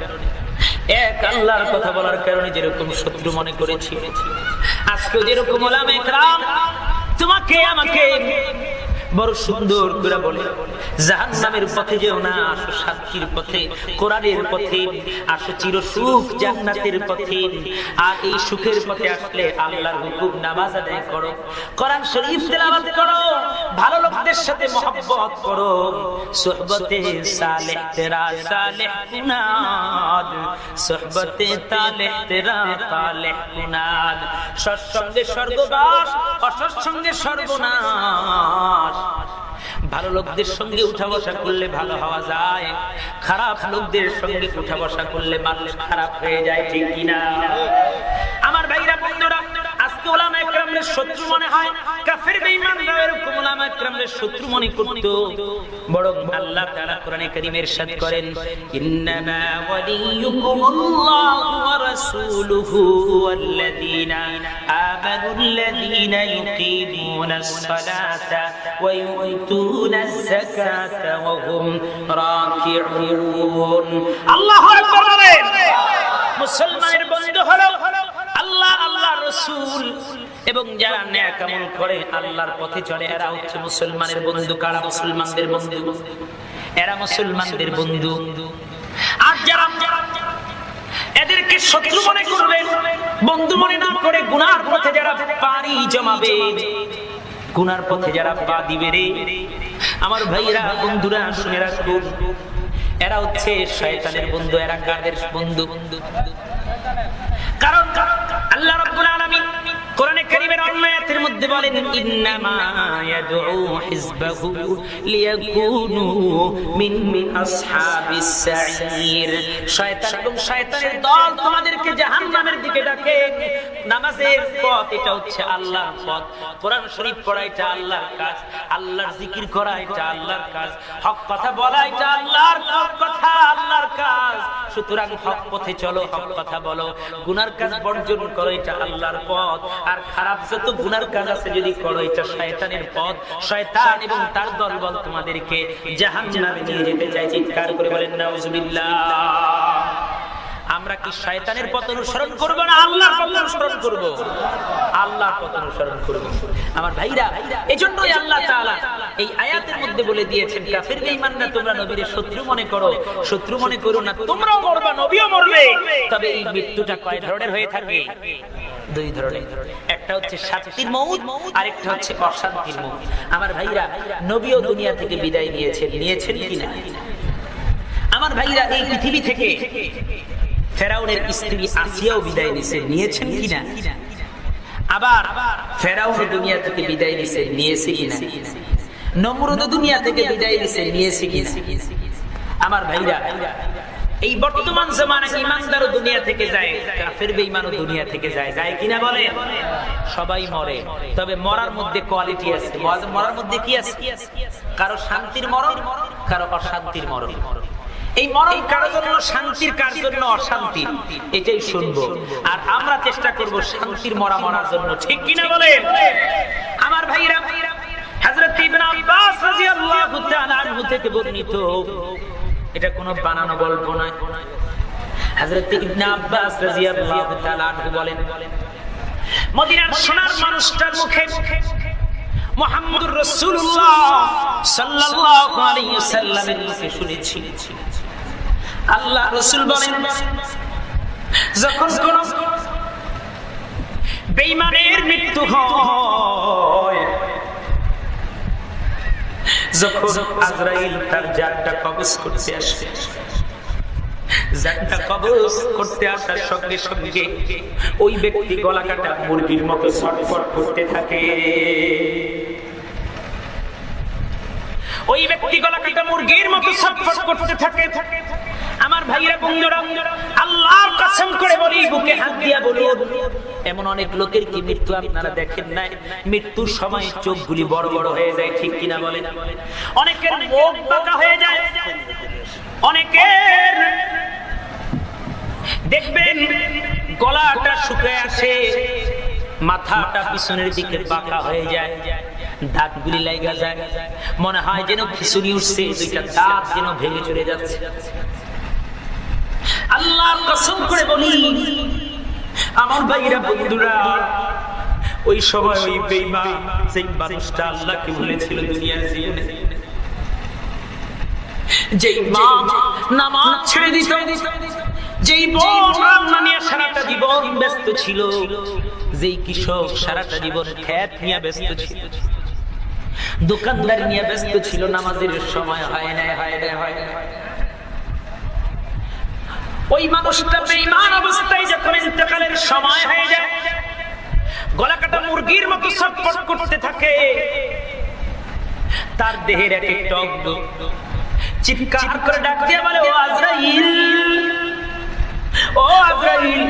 এক আল্লাহর কথা বলার কারণে যেরকম শত্রু মনে করেছি, আজকে যেরকম উলামায়ে কেরাম তোমাকে আমাকে বড় সুন্দর করে বলে, জাহান্নামের পথে যেও না, আসো শান্তির পথে, কোরআনের পথে আসো, চির সুখ জান্নাতের পথে। আর এই সুখের পথে আসলে আল্লাহর হুকুম, নামাজ আদায় করো, কোরআন শরীফ তেলাওয়াত করো, ভালো লোকদের সাথে মহব্বত করো, সুহবতে সালেহ তেরা সালেহ কুনাদ, সুহবতে তালেহ তেরা তালেহ কুনাদ। সৎসঙ্গে স্বর্গবাস, অসৎসঙ্গে সর্বনাশ। ভালো লোকদের সঙ্গে উঠা বসা করলে ভালো হওয়া যায়, খারাপ লোকদের সঙ্গে উঠা বসা করলে মানুষ খারাপ হয়ে যায়। ঠিক কিনা? আমার ভাইরা, বন্ধুরা, আজকে উলামায়ে কেরামের শত্রু মনে হয়, কাফের বেঈমানরা এরকম উলামায়ে কেরামের শত্রু মনে করত। বড় আল্লাহ তাআলা কোরআনে কারীমে ইরশাদ করেন, ইন্নামা ওয়ালিয়ুকুমুল্লাহু ওয়া রাসূলুহু ওয়াল্লাযীনা আমানুল্লাযীনা ইউকিমুনাস সালাতা ওয়া ইউতুনাজ যাকাতা ওয়া হুম রাকিউন। আল্লাহু আকবার বলেন। মুসলমানের বন্ধু হলো আল্লাহ, আল্লাহর রাসূল এবং যারা নেক আমল করে, আল্লাহর পথে চলে, এরা হচ্ছে মুসলমানের বন্ধু। কারা মুসলমানদের বন্ধু? এরা মুসলমানদের বন্ধু। আর যারা এদেরকে শত্রু মনে করবে, বন্ধু মনে না করে, গুনার পথে যারা পাড়ি জমাবে, গুনার পথে যারা পা দিবে রে, আমার ভাইরা, বন্ধুরা, শুনে রাখুন, এরা হচ্ছে শয়তানের বন্ধু। এরা কাদের বন্ধু? কারণ আল্লাহ রাব্বুল আলামিন কোরআনে কারীমের অন্য আয়াতের মধ্যে বলেন, ইন্নামা ইয়াদউ হিজবাহু লিয়াকুনু মিন আসহাবিস সাঈর। শয়তান এবং শয়তানের দল তোমাদেরকে জাহান্নামের দিকে ডাকে। নামাজের পথ এটা হচ্ছে আল্লাহর পথ, কোরআন শরীফ পড়া এটা আল্লাহর কাজ, আল্লাহর জিকির করা এটা আল্লাহর কাজ, হক কথা বলা এটা আল্লাহর কথা, আল্লাহর কাজ। সুতরাং হক পথে চলো, হক কথা বলো, গুনার কাজ বর্জন করো, এটা আল্লাহর পথ। আর খারাপ যত গুনার কাজ আছে যদি করো, এটা শয়তানের পথ। শয়তান এবং তার দলবল তোমাদেরকে জাহান্নামে নিয়ে যেতে চায়। চিৎকার করে বলেন নাউজুবিল্লাহ। আমরা কি শয়তানের পথ অনুসরণ করব না আল্লাহর পথ অনুসরণ করব? আল্লাহর পথ অনুসরণ করব। আমার ভাইরা, এজন্যই আল্লাহ তাআলা এই আয়াতের মধ্যে বলে দিয়েছেন, কাফের বেঈমানরা তোমরা নবীর শত্রু মনে করো, শত্রু মনে করো না, তোমরাও মরবা, নবীও মরবে। তবে এই মৃত্যুটা কয় ধরনের হয়ে থাকে? দুই ধরনের। একটা হচ্ছে শান্তির মউত, আর একটা হচ্ছে অশান্তির মউত। আমার ভাইরা, নবীও দুনিয়া থেকে বিদায় নিয়েছেন কিনা? আমার ভাইরা, এই পৃথিবী থেকে ফেরাউনের স্ত্রী আসিয়াও বিদায় নিয়েছেন কিনা? আবার ফেরাউন দুনিয়া থেকে বিদায় নিয়েছে কিনা? নমরুদ দুনিয়া থেকে বিদায় নিয়েছে কিনা? আমার ভাইরা, এই বর্তমান জামানায় ঈমানদারও দুনিয়া থেকে যায়, কাফের বেঈমানও দুনিয়া থেকে যায়, যায় কিনা বলে? সবাই মরে, তবে মরার মধ্যে কোয়ালিটি আছে। মরার মধ্যে কি আছে? কারো শান্তির মরণ, কারো অশান্তির মরণ। এই মরণ কারো জন্য শান্তির, কার জন্য অশান্তি, এটাই শুনবো। আর আমরা চেষ্টা করব শান্তির মরার জন্য, ঠিক কিনা বলেন? আমার ভাইরা, হযরত ইবনে আব্বাস রাদিয়াল্লাহু তাআলা আনহু থেকে বর্ণিত, এটা কোনো বানানো গল্প নয়। হযরত ইবনে আব্বাস রাদিয়াল্লাহু তাআলা আনহু বলেন, মদিনার সোনার মানুষটার মুখে মুহাম্মদুর রাসূলুল্লাহ সাল্লাল্লাহু আলাইহি ওয়াসাল্লামের মুখে শুনেছি, আল্লাহ রাসূল বলেন, যখন কোন বেঈমানের মৃত্যু হয়, যখন আজরাইল তার জানটা কবজ করতে আসে, জানটা কবজ করতে আসার সঙ্গে সঙ্গে ওই ব্যক্তি গলা কাটা মুরগির মতো ছটফট করতে থাকে। ওই ব্যক্তি গলা কাটা মুরগির মতো ছটফট করতে থাকে। আমার ভাইরা, বন্ধুরা, আল্লাহর কসম করে বলি, বুকে হাত দিয়া বলুন, এমন অনেক লোকের কি মৃত্যু আপনারা দেখেন নাই? মৃত্যুর সময় চোখগুলি বড় বড় হয়ে যায়, ঠিক কিনা বলেন? অনেকের মুখ বাঁকা হয়ে যায়, অনেকের দেখবেন গলাটা শুকিয়ে আসে, মাথাটা পিছনের দিকে বাঁকা হয়ে যায়, দাঁতগুলি লাগা যায়, মনে হয় যেন খিচুড়ি উঠছে, দুইটা দাঁত যেন ভেঙে চলে যাচ্ছে। আল্লাহর কসম করে বলি, আমার ভাইরা, বন্ধুরা, ওই সময় ওই বেঈমান সেই মানুষটা আল্লাহকে ভুলেছিল দুনিয়ার জীবনে, যেই মা নামাজ ছেড়ে দিত, যেই বোন রান্না নিয়ে সারাটা জীবন ব্যস্ত ছিল, যেই কৃষক সারাটা জীবন ক্ষেত নিয়ে ব্যস্ত ছিল, দোকানদার নিয়ে ব্যস্ত ছিল, নামাজের সময় হয় না। ওই মানুষটা বেঈমান অবস্থায় যখন ইন্তেকালের সময় হয়ে যায়, গলা কাটা মুরগির মতো ছটফট করতে থাকে, তার দেহের এক একটা অঙ্গ চিৎকার করে ডাক দিয়ে বলে, ও আজরাইল, ও আজরাইল,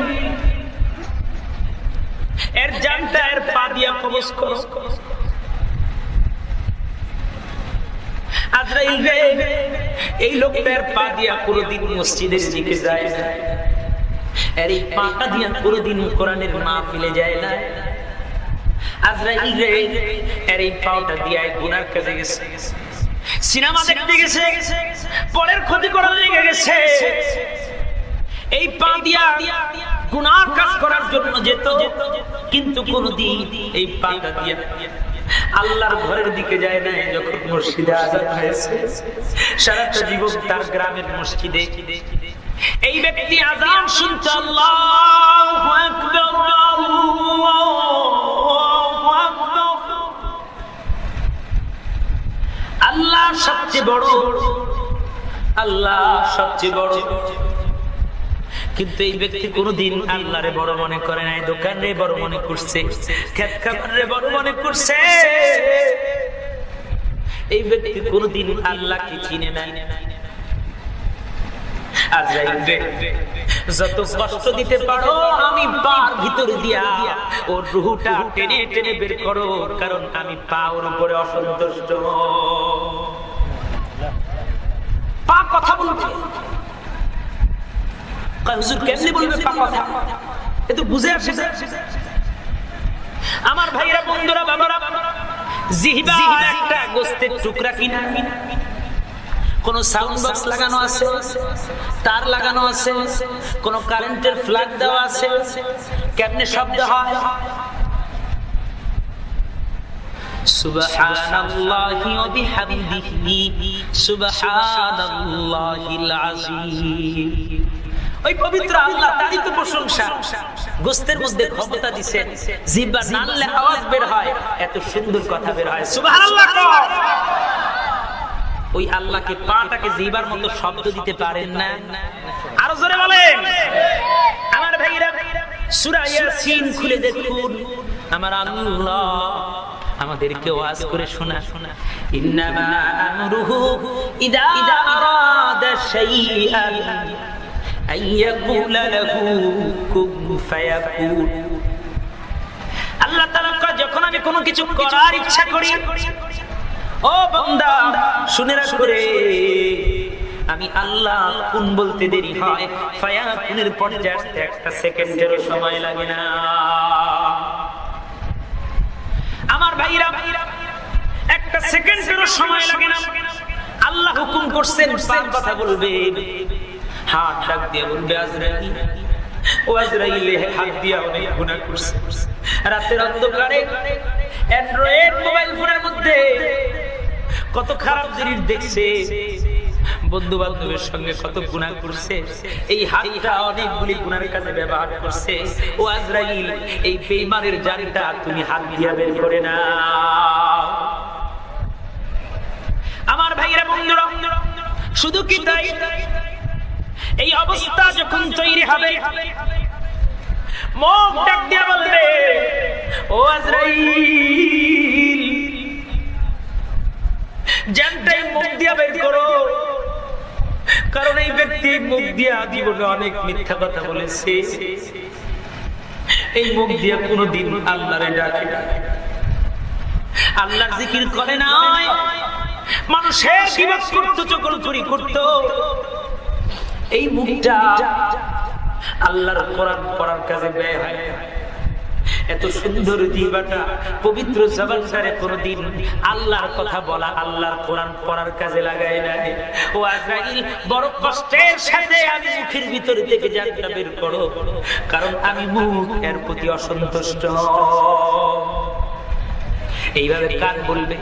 এর জানটা এর পা দিয়া কবজ করো। আজরাইল রে, এই লোকটার পা দিয়া কোনদিন মসজিদের দিকে যায় না, এর এই পাটা দিয়া কোনদিন কোরআনের মাহফিলে যায় না। আজরাইল রে, এর এই পাটা দিয়া গুনার কাজে গেছে, সিনেমা দেখতে গেছে, পরের ক্ষতি করার লেগে গেছে, এই পা দিয়া গুনার কাজ করার জন্য যেত, কিন্তু কোনদিন এই পাটা দিয়া আল্লাহর ঘরের দিকে যায় না। যখন মসজিদে আযান হয়েছে, সারাটা জীবন তার গ্রামের মসজিদে এই ব্যক্তি আযান শুনছে, আল্লাহু আকবার, আল্লাহু আকবার, আল্লাহ সবচেয়ে বড়, আল্লাহ সবচেয়ে বড়। কিন্তু এই ব্যক্তি কোনদিন আল্লাহরে বড় মনে করে নাই, দোকানরে বড় মনে করছে, খেত খামারে বড় মনে করছে। এই ব্যক্তি কোনদিন আল্লাহকে চিনে নাই। আজরাইল রে, যত কষ্ট দিতে পারো আমি পার ভিতর দিয়া ওর রূহটা টেনে টেনে বের করো, কারণ আমি পাওর উপরে অসন্তুষ্ট। পা কথা বলতে, হুজুর কেমনে বলবে পা কথা? এ তো বুঝে আসে। আমার ভাইরা, বন্ধুরা, বাবারা, জিহ্বা একটা গোস্তের টুকরা কিনা, কোন সাউন্ড বক্স লাগানো আছে, তার লাগানো আছে, কোন কারেন্টের ফ্ল্যাগ দেওয়া আছে, কেমনে শব্দ হয়? সুবহানাল্লাহি ওয়া বিহামদিহি সুবহানাল্লাহিল আযীম। ওই পবিত্র আল্লাহ, তারই তো প্রশংসা। গোস্তের মধ্যে ক্ষমতা দিবেন, জিহ্বা নাড়লে আওয়াজ বের হয়, এত সুন্দর কথা বের হয়। সুবহানাল্লাহ। ওই আল্লাহকে পাটাকে জিহ্বার মতো শব্দ দিতে পারেন না? আরো জোরে বলেন। আমার ভাইরা, সূরা ইয়াসিন খুলে দেখুন, আমার আল্লাহ আমাদেরকে ওয়াজ করে শোনা ইন্নামা আমরুহু ইযা আরাদা শাইআন আইয়াকুলা লাহু কুন ফায়াকুন। আল্লাহ তাআলা যখন আমি কোনো কিছু করার ইচ্ছা করি, ও বান্দা শুনে রাখো রে, আমি আল্লাহ কুন বলতে দেরি হয়, ফায়াকুনের পর্যায়ে আসতে একটা সেকেন্ডেরও সময় লাগে না। আমার ভাইরা, একটা সেকেন্ডেরও সময় লাগে না। আল্লাহ হুকুম করছেন, পাঁচ কথা বলবে, হাত ডাক দিয়ে বলবে আজরাইল। ও আজরাইল হাত দিয়ে অনেক গুনাহ করছে। রাতের অন্ধকারে অ্যান্ড্রয়েড মোবাইল ফোনের মধ্যে কত খারাপ জিনিস দেখছে, বন্ধু বান্ধবের সঙ্গে কত গুনাহ করছে, এই হাতটা অনেকগুলি গুনার কাজে ব্যবহার করছে। ও আজরাইল, এই বেঈমানের জানটা তুমি হাত দিয়ে বের করে না। আমার ভাইরা বন্ধুরা, শুধু কি তাই, এই অবস্থা যখন তৈরি হবে, মুখ ডাক দিয়ে বলবে, ও আজরাইল, জানটাই মুখ দিয়ে বের করো। কারণ এই ব্যক্তি মুখ দিয়ে জীবনে অনেক মিথ্যা কথা বলেছে, এই মুখ দিয়ে কোনোদিন আল্লাহরে ডাকে না, আল্লাহর জিকির করে নাই, মানুষের গীবত করতো, চগলখড়ি করতো। এই মুখটা আল্লাহর কোরআন পড়ার কাজে ব্যয় হয়। এত সুন্দর জিহ্বাটা, পবিত্র জবানটারে কোনদিন আল্লাহর কথা বলা, আল্লাহর কোরআন পড়ার কাজে লাগায় না। ও আজরাইল, বড় কষ্টের সাথে আমি মুখের ভিতর থেকে জানটা বের করো, কারণ আমি মুখ এর প্রতি অসন্তুষ্ট। এইভাবে কান বলবে,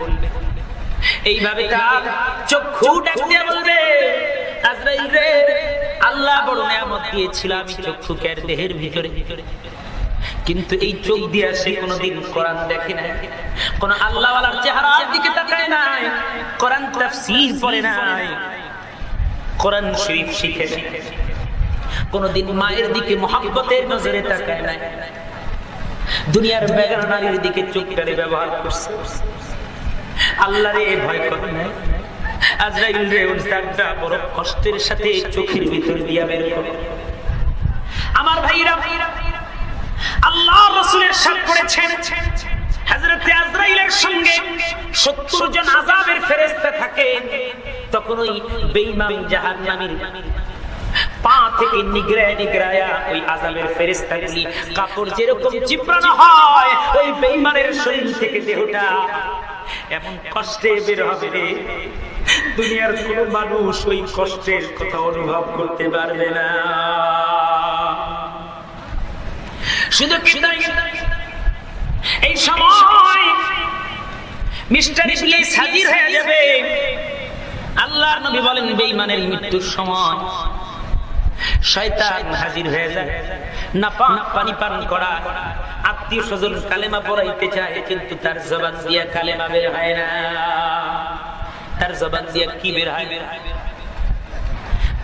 এইভাবে কান, চক্ষু ডাক দিয়ে বলবে, আজরাইল রে, আল্লাহ বড় নিয়ামত দিয়েছিল আমি চক্ষুকে দেহের ভিতরে, কিন্তু এই চোখ দিয়ে সে কোনদিন কোরআন দেখে নাই, কোন আল্লাহ ওয়ালার চেহারার দিকে তাকায় নাই, কোরআন তাফসীর পড়ে নাই, কোরআন শরীফ শিখে নাই, কোনদিন মায়ের দিকে মহব্বতের নজরে তাকায় নাই, দুনিয়ার বেগানা নারীর দিকে চোখটারে ব্যবহার করছে। আল্লাহরে ভয় করে নাই। আজরাইল রে, ওর জানটা বড় কষ্টের সাথে চোখের ভিতর দিয়া বের করে। আমার ভাইরা, আল্লাহ রাসূলের সাথে করেছেন, হযরত আজরাইলের সঙ্গে 70 জন আযাবের ফেরেশতা থাকে। তখন ওই বেঈমান জাহান্নামীর পা থেকে নিগড়ায়া ওই আযাবের ফেরেশতাগুলি কাপড় যেরকম চিপড়ানো হয়, ওই বেঈমানের শরীর থেকে দেহটা এমন কষ্টে বের হবে রে, দুনিয়ার কোন মানুষ ওই কষ্টের কথা অনুভব করতে পারবে না। শুধু এই সময় মিস্টার ইবলিস হাজির হয়ে যাবে। আল্লাহর নবী বলেন, বেঈমানের মৃত্যুর সময় শয়তান হাজির হয়ে যায়, না পানি পান করা, আত্মীয় স্বজন কালেমা পড়াইতে চায়, কিন্তু তার জবান দিয়া কালেমা বের হয় না। তার জবান দিয়া কি বের হয়?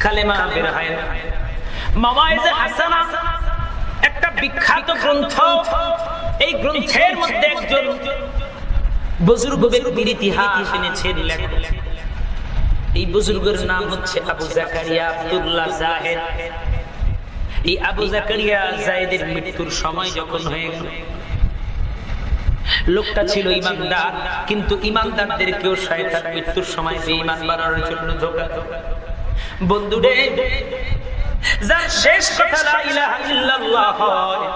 কালেমা বের হয় না। মাওয়াইজে হাসানা একটা বিখ্যাত গ্রন্থ। এই গ্রন্থের মধ্যে একজন বুজুর্গ ব্যক্তির ইতিহাস এনেছেন লেখক। এই বুজুর্গের নাম হচ্ছে আবু জাকারিয়া আব্দুল্লাহ জাহেদ। এই আবু জাকারিয়া জাহেদের মৃত্যুর সময় যখন হয়ে গেল, লোকটা ছিল ঈমানদার, কিন্তু ঈমানদারদেরকেও শয়তান মৃত্যুর সময় বেঈমান বানানোর জন্য ধোঁকাতো। বন্ধুরে, যার শেষ কথা লা ইলাহা ইল্লাল্লাহ হয়,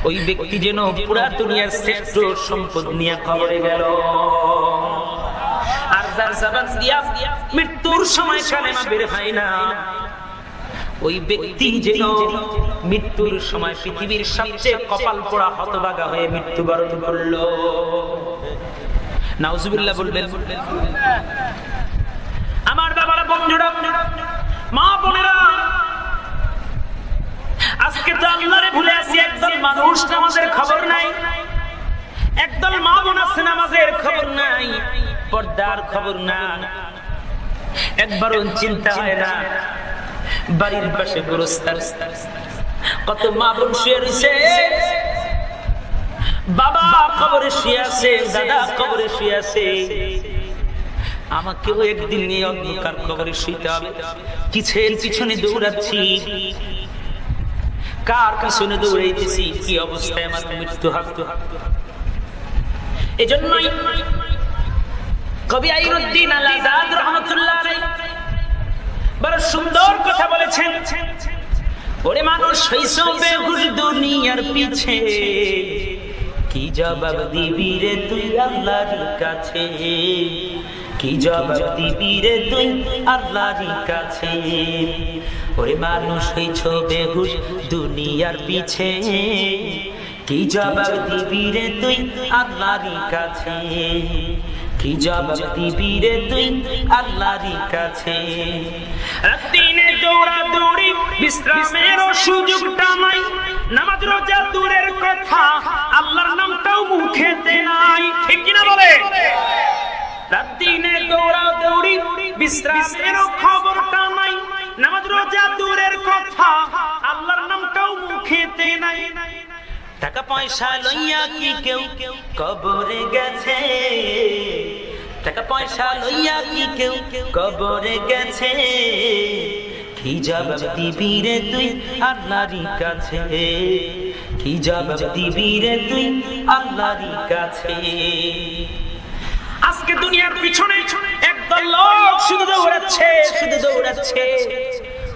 ওই ব্যক্তি যেন পুরা দুনিয়ার শ্রেষ্ঠ সম্পদ নিয়ে কবরে গেল। আর যার জবান দিয়া মৃত্যুর সময় কালেমা বের হয় না, ওই ব্যক্তি যেন মৃত্যুর সময় পৃথিবীর সবচেয়ে কপাল পোড়া হতভাগা হয়ে মৃত্যুবরণ করল। নাউজুবিল্লাহ বলবেন। আমার বাবারা, বন্ধুরা, মা বোনেরা, আজকে তো আল্লাহরে ভুলে আছি। একদল মানুষ নামাজের খবর নাই, একদল মা বোন আছে নামাজের খবর নাই, পর্দার খবর না, একবারও চিন্তা হয় না। বাড়ির পাশে গোরস্থান, কত মা বোন শুয়ে রয়েছে, বাবা কবরে শুয়ে আছে, দাদা কবরে শুয়ে আছে, আমাকেও একদিন এই অন্ধকার কবরে শুইতে হবে। কিসের পিছনে দৌড়াচ্ছি, কার পিছনে দৌড়াইতেছি, কি অবস্থায় আমার মৃত্যু হবে। এজন্যই কবি আইনুদ্দিন আল আজাদ রাহমাতুল্লাহ আলাইহি বড় সুন্দর কথা বলেছেন, ওরে মানুষ হইছো বেহুশ দুনিয়ার পিছে, কি জবাব দিবি রে তুই আল্লাহর কাছে, কি জবাব দিবি রে তুই আল্লাহর কাছে। ওরে মানুষ হইছো বেহুশ দুনিয়ার পিছে, কি জবাব দিবি রে তুই আল্লাহর কাছে, কি জবাব দিবি রে তুই আল্লাহর কাছে। দিনে দৌড়া দৌড়ি বিশ্রামের সুযোগটা নাই, নামাজ রোজা দূরের কথা আল্লাহর নামটাও মুখেতে নাই, ঠিক কিনা বলে? রাত দিনে দৌড়া দৌড়ি বিশ্রামের খবরটা নাই, নামাজ রোজা দূরের কথা আল্লাহর নামটাও মুখেতে নাই। টাকা পয়সা লইয়া কি কেউ কবরে গেছে, টাকা পয়সা লইয়া কি কেউ কবরে গেছে, কি জবাব দিবি রে তুই আল্লাহর কাছে, কি জবাব দিবি রে তুই আল্লাহর কাছে। আজকে দুনিয়ার পিছনে একদল লোক শুধু দৌড়াচ্ছে, শুধু দৌড়াচ্ছে।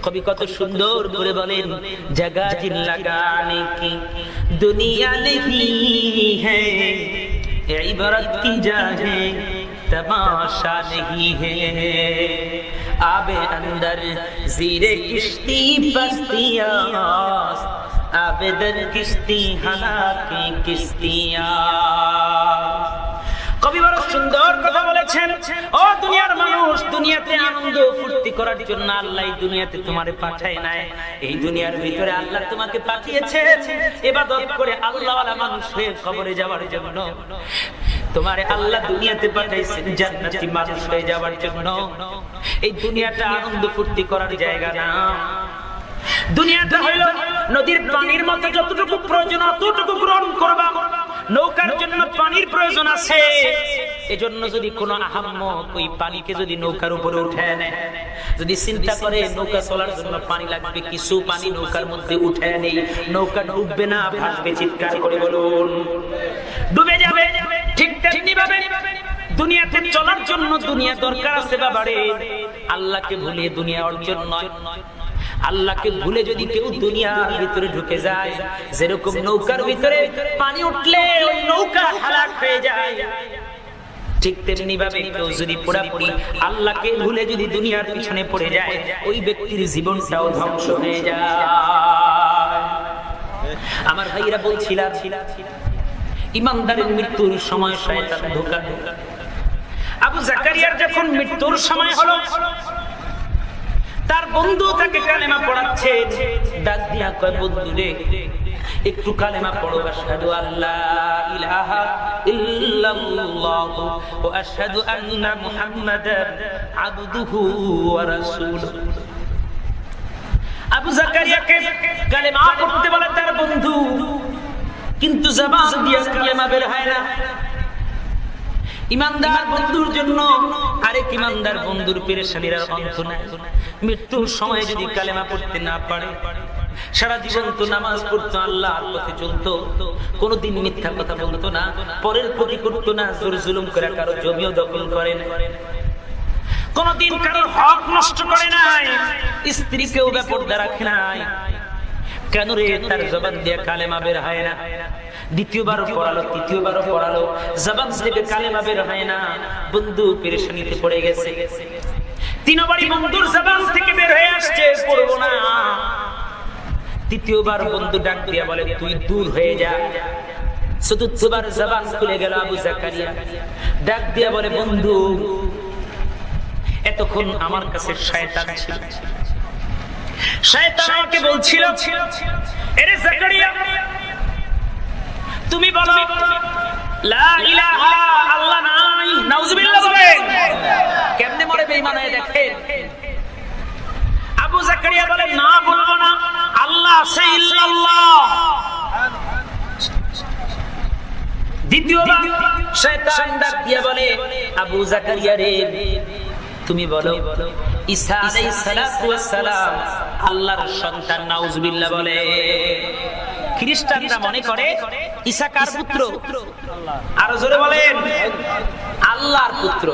কবি কত সুন্দর করে বলেন, জাগা জিন লাগানে কি দুনিয়া নেহি হ্যায়, ইবরত কি জাহে तमाशा नहीं है, आबे अंदर जीरे किश्ती बस्तियां, आबेदर किश्ती हालाकी किश्तियां। কবি বড় সুন্দর কথা বলেছেন, ও দুনিয়ার মানুষ, দুনিয়াতে আনন্দ ফুর্তি করার জন্য আল্লাহ এই দুনিয়াতে তোমারে পাঠায় নাই, এই দুনিয়ার ভিতরে আল্লাহ তোমাকে পাঠিয়েছে ইবাদত করে আল্লাহওয়ালা মানুষ হয়ে কবরে যাওয়ার জন্য। তোমারে আল্লাহ দুনিয়াতে পাঠাইছেন জান্নাতি মানুষ হয়ে যাওয়ার জন্য। এই দুনিয়াটা আনন্দ ফুর্তি করার জায়গা না, দুনিয়াটা হইল নদীর পানির মতো, যতটুকু প্রয়োজন ততটুকু গ্রহণ করবা। নৌকার জন্য পানির প্রয়োজন আছে, এজন্য যদি কোনো আহাম্মক ওই পানিকে যদি নৌকার উপরে উঠে নেয়, যদি চিন্তা করে নৌকা চলার জন্য পানি লাগবে, কিছু পানি নৌকার মধ্যে উঠে নেই, নৌকা ডুববে না, ভাসবে, চিৎকার করে বলুন ডুবে যাবে। ঠিক তেমনি ভাবে দুনিয়াতে চলার জন্য দুনিয়া দরকার আছে বাবারে। আল্লাহকে ভুলে দুনিয়া অর্জন নয়, আল্লাহকে ভুলে যদি কেউ দুনিয়ার ভিতরে ঢুকে যায়, যেরকম নৌকার ভিতরে পানি উঠলে ওই নৌকা হালাক হয়ে যায়, ঠিক তেমনি ভাবে কেউ যদি পুরাপুরি আল্লাহকে ভুলে যদি দুনিয়ার পিছনে পড়ে যায়, ওই ব্যক্তির জীবনটাও ধ্বংস হয়ে যায়। আমার ভাইরা বলছিলাম, ইমানদারের মৃত্যুর সময় শয়তান ধোঁকা দেয়। আবু জাকারিয়ার যখন মৃত্যুর সময় হলো, তার বন্ধু তাকে কালেমা পড়াচ্ছে, ডাক দিয়া কয়, বন্ধু রে একটু কালেমা পড়ো, আশহাদু আল্লা ইলাহা ইল্লাল্লাহ ওয়া আশহাদু আন্না মুহাম্মাদান আবদুহু ওয়া রাসূলুহু। আবু জাকারিয়াকে কালেমা পড়তে বলে তার বন্ধু, কিন্তু জবান দিয়া কালেমা বের হয় না। ইমানদার বন্ধুর জন্য আরেক ইমানদার বন্ধুর পেরেশানির অন্ত নাই। মৃত্যুর সময় যদি কালেমা পড়তে না পারে, সারা জীবন তো নামাজ পড়তো, আল্লাহর পথে চলতো, কোনোদিন মিথ্যা কথা বলতো না, পরের ক্ষতি করতো না, জোর জুলুম করে কারো জমিও দখল করে না, কোনোদিন কারোর হক নষ্ট করে নাই, স্ত্রীকেও বেপরদা রাখে নাই। কেন রে তার জবান দিয়ে কালেমা বের হয় না? দ্বিতীয়বারও পড়ালো, তৃতীয়বারও পড়ালো, জবান থেকে কালেমা বের হয় না। বন্ধু পেরেশানিতে পড়ে গেছে, তিনবারই বন্ধুর জবান থেকে বের হয়ে আসছে পড়বো না। তৃতীয়বার বন্ধু ডাক দিয়া বলে, তুই দূর হয়ে যা। চতুর্থবার জবান খুলে গেল আবু জাকারিয়া, ডাক দিয়া বলে, বন্ধু এতক্ষণ আমার কাছে শয়তান ছিল, শয়তান আমাকে বলছিল, এরে জাকারিয়া তুমি বলো লা ইলাহা আল্লাহ নাই, নাউজুবিল্লাহ বলেন। কেমনে মরে বেঈমান হয়ে দেখেন। আবু জাকারিয়া বলে, না বলবো না, আল্লাহ আছে ইল্লাল্লাহ। দ্বিতীয়বার শয়তান ডাক দিয়া বলে, আবু জাকারিয়া রে, তুমি বলো ঈসা আলাইহিস সালাতু ওয়াস সালাম আল্লাহর সন্তান, নাউজুবিল্লাহ বলে। খ্রিস্টানরা মনে করে ঈসা কার পুত্র? আরো জোরে বলেন, আল্লাহর পুত্র।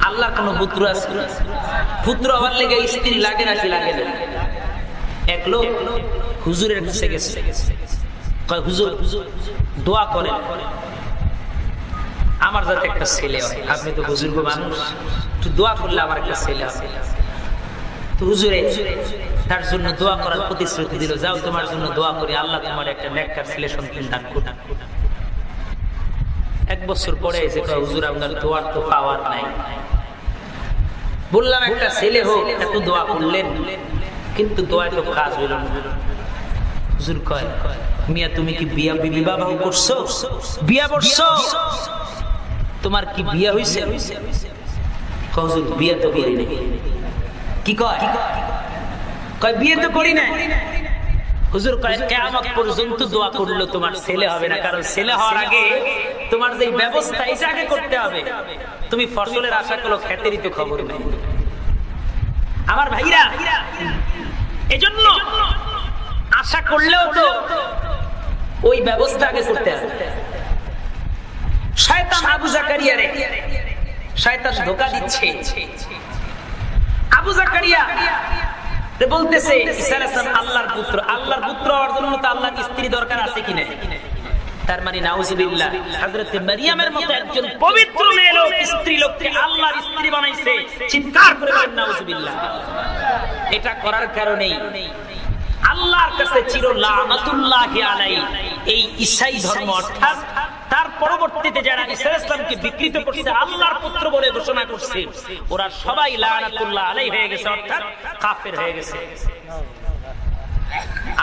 আল্লাহর কোন পুত্র আছে? পুত্র হওয়ার লেগে স্ত্রী লাগে নাকি লাগে না? এক লোক হুজুরের কাছে গেছে, কয় হুজুর দোয়া করেন আমার যাতে একটা ছেলে হয়। আপনি তো বুজুর্গ মানুষ, একটু দোয়া করলে আমার একটা ছেলে হবে। তো হুজুরে তার জন্য দোয়া করার প্রতিশ্রুতি দিল, যাও তোমার জন্য দোয়া করি, আল্লাহ তোমার একটা নেককার ছেলে সন্তান দান করুন। এক বছর পরে এসে কয়, হুজুর আপনার দোয়ার তো পাওয়ার নাই। বললাম একটা ছেলে হোক, এত দোয়া করলেন, কিন্তু দোয়ায় তো কাজ হইল না। হুজুর কয়, মিয়া তুমি কি বিবাহ করছো? বিয়া করছো? তোমার কি বিয়া হইছে? হুজুর বিয়া তো করি নাই। কি কয়? কয় বিয়ে তো করি নাই। হুজুর কয়, কিয়ামত পর্যন্ত দোয়া করলে তোমার ছেলে হবে না, কারণ ছেলে হওয়ার আগে তোমার যে ব্যবস্থা এটা আগে করতে হবে। তুমি ফসলের আশা করো, ক্ষেতেরই তো খবর নেই। আমার ভাইরা, এজন্য আশা করলেও তো ওই ব্যবস্থা আগে করতে হবে। শয়তান আবু জাকারিয়ারে শয়তান ধোঁকা দিচ্ছে। আবু জাকারিয়া বলতেছে ঈসা আলাইহিস সালাম আল্লাহর পুত্র। আল্লাহর পুত্র হওয়ার জন্য তো আল্লাহর স্ত্রী দরকার আছে কি না? তার মানে নাউজুবিল্লাহ, হযরত মারিয়ামের মতো একজন পবিত্র মেয়ে লোক, স্ত্রী লোককে আল্লাহর স্ত্রী বানাইছে। চিৎকার করে বলেন নাউজুবিল্লাহ। এটা করার কারণেই আল্লাহর কাছে চির লানাতুল্লাহি আলাইহি এই ঈসাই ধর্ম, অর্থাৎ তার পরবর্তীতে যারা ঈসা আলাইহিস সালামকে বিকৃত করছে, আল্লাহর পুত্র বলে ঘোষণা করছে, ওরা সবাই লানাতুল্লাহ আলাইহি হয়ে গেছে, অর্থাৎ কাফের হয়ে গেছে।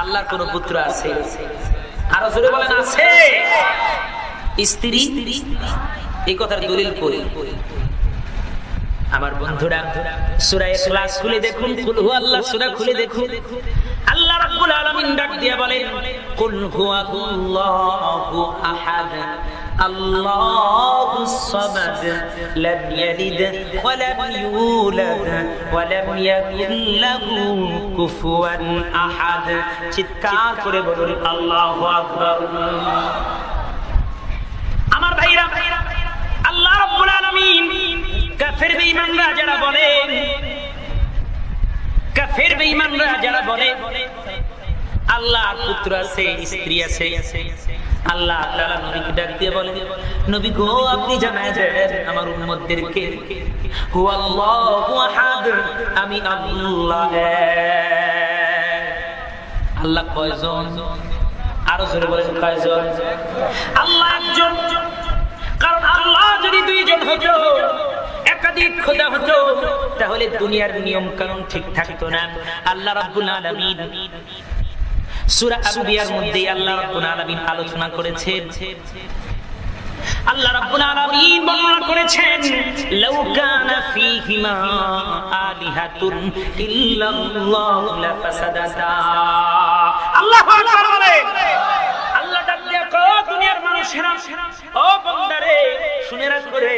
আল্লাহর কোন পুত্র আছে? আরো জোরে বলেন, আছে। স্ত্রী, এই কথার দলিল কই? আমার বন্ধুরা, সূরা ইখলাস খুলে দেখুন, কুল হুয়াল্লাহ সূরা খুলে দেখুন। আল্লাহ রাব্বুল আলামিন ডাক দিয়া বলেন, কুল হুয়াল্লাহু আহাদ আল্লাহুস সামাদ লাম ইয়ালিদ ওয়া লাম ইউলাদ ওয়া লাম ইয়াকুল লাহু কুফুয়ান আহাদ। চিৎকার করে বলুন আল্লাহু আকবার। আমার ভাইরা, আল্লাহ রাব্বুল আলামিন কাফের বেঈমানরা যারা বলেন, কাফের বেঈমানরা যারা বলে আল্লাহর পুত্র আছে, স্ত্রী আছে, আল্লাহ তাআলা নবীকে ডাক দিয়ে বলেন, নবী গো আপনি জানায় দেন আমার উম্মতদেরকে, হুয়াল্লাহু আহাদ, আমি আল্লাহ এক। আল্লাহ কয়জন? আরো জোরে বলেন, কয়জন? আল্লাহ একজন। কারণ আল্লাহ যদি দুইজন হতো, একাধিক খোদা হতো, তাহলে দুনিয়ার নিয়ম কানুন ঠিক থাকতো না। আল্লাহ রাব্বুল আলামিন সূরা আম্বিয়ার মধ্যে আল্লাহ রাব্বুল আলামিন আলোচনা করেছেন। আল্লাহ রাব্বুল আলামিন বর্ণনা করেছেন, লাউ কানা ফীহিমা আলিহাতুন ইল্লাল্লাহু লাফাসাদাতা। আল্লাহু আকবার বলেন। আল্লাহ ডাক দিয়া কয়, দুনিয়ার মানুষেরা, ও বান্দারে শুনে রাখো রে,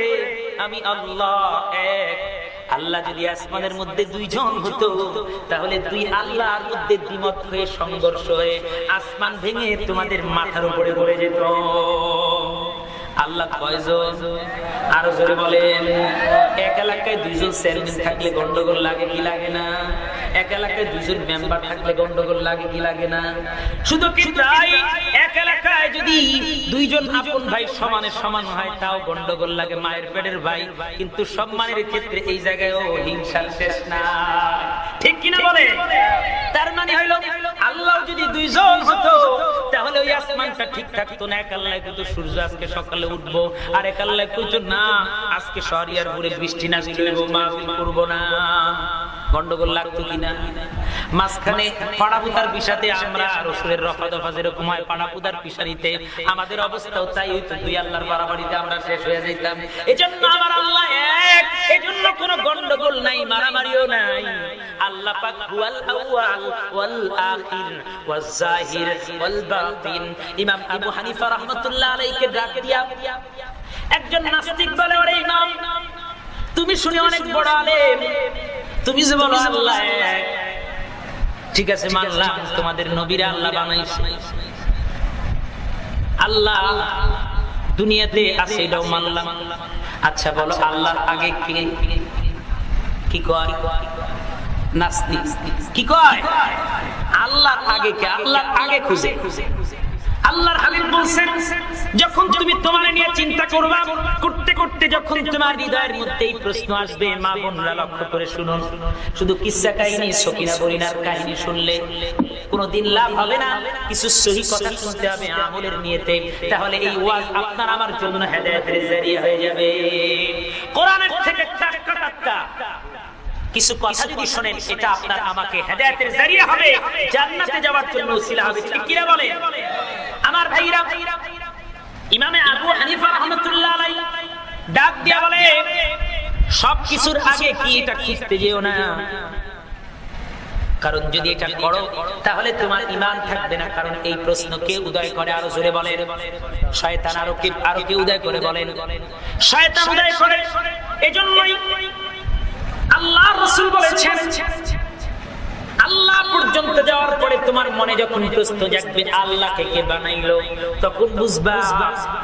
আমি আল্লাহ এক। আল্লাহ যদি আসমানের মধ্যে দুইজন হতো, তাহলে দুই আল্লাহর মধ্যে দ্বিমত হয়ে, সংঘর্ষ হয়ে আসমান ভেঙে তোমাদের মাথার উপরে পড়ে যেত। আল্লাহ কয়জন? আরো জোরে বলেন। এক এলাকায় দুইজন চেয়ারম্যান থাকলে গন্ডগোল লাগে কি লাগে না? এক এলাকায় দুইজন মেম্বার থাকলে গন্ডগোল লাগে কি লাগে না? শুধু কি তাই, এক এলাকায় যদি দুইজন আপন ভাই সমানে সমান হয়, তাও গন্ডগোল লাগে, মায়ের পেটের ভাই। কিন্তু সম্মানের ক্ষেত্রে এই জায়গায়ও হিংসার শেষ না, ঠিক কিনা বলে? তার মানে হইল আল্লাহ যদি দুইজন হতো, তাহলে ওই আসমানটা ঠিক থাকতো না। এক আল্লাহ কিন্তু সূর্য আজকে সকালে উঠবো, আর এক আল্লাহ কইতো না আজকে শহরিয়ার উপরে বৃষ্টি না হইব, মাহফিল করব না। গন্ডগোল লাগতো কিনা? মাঝখানে পাড়াপুতার পিছাতে আমরা রসুলের রফা দফা যেরকম হয়, পাড়াপুতার পিছারিতে আমাদের অবস্থাও তাই হইতো। দুই আল্লাহর বাড়াবাড়িতে আমরা শেষ হয়ে যেতাম। এজন্য আমার আল্লাহ এক, এজন্য কোনো গন্ডগোল নাই, মারামারিও নাই। আল্লাহ পাক হুয়াল আউয়াল ওয়াল আখির ওয়াজ জাহির ওয়াল বাতিন। ইমাম আবু হানিফা রাহমাতুল্লাহ আলাইহিকে ডাক দিয়া একজন নাস্তিক বলে, ওরে ইমাম, তুমি শুনে অনেক বড় আলেম, তুমি যে বলো আল্লাহ এক, ঠিক আছে মানলাম তোমাদের নবীরা আল্লাহ বানাইছে, আল্লাহ দুনিয়াতে আছে এটাও মানলাম। আচ্ছা বলো আল্লাহর আগে কে? কি কয় নাস্তিক? কি কয় আল্লাহর আগে কে? আল্লাহর আগে খুঁজে। আল্লাহর হাবিব বলছেন, যখন তুমি তোমার নিয়ে চিন্তা করবা, করতে করতে যখন তোমার হৃদয়ের মধ্যে এই প্রশ্ন আসবে, মা বোনরা লক্ষ্য করে শুনুন, শুধু কিসসা কাহিনী সকিনা বরিনার কাহিনী শুনলে কোনোদিন লাভ হবে না। কিছু সহি কথা শুনতে হবে আমলের নিয়তে, তাহলে এই ওয়াজ আপনার আমার জন্য হেদায়েতের জারিয়া হয়ে যাবে। কোরআনের থেকে টাটকা টাটকা কিছু কথা যদি শুনেন, এটা আপনার আমাকে হেদায়েতের জারিয়া হবে, জান্নাতে যাওয়ার জন্য উসিলা হবে। ঠিক কি না বলেন আমার ভাইরা? ইমামে আবু হানিফা রাহমাতুল্লাহ আলাইহি ডাক দিয়া বলে, সবকিছুর আগে কি এটা খুঁজতে যেও না, কারণ যদি এটা করো তাহলে তোমার ঈমান থাকবে না। কারণ এই প্রশ্ন কে উদয় করে? আরো জোরে বলেন। শয়তান। আরো কে উদয় করে? বলেন শয়তান উদয় করে। এজন্যই আল্লাহর রাসূল বলেছেন, আল্লাহ পর্যন্ত যাওয়ার পরে তোমার মনে যখন প্রশ্ন জাগবে আল্লাহকে কে বানাইলো, তখন বুঝবা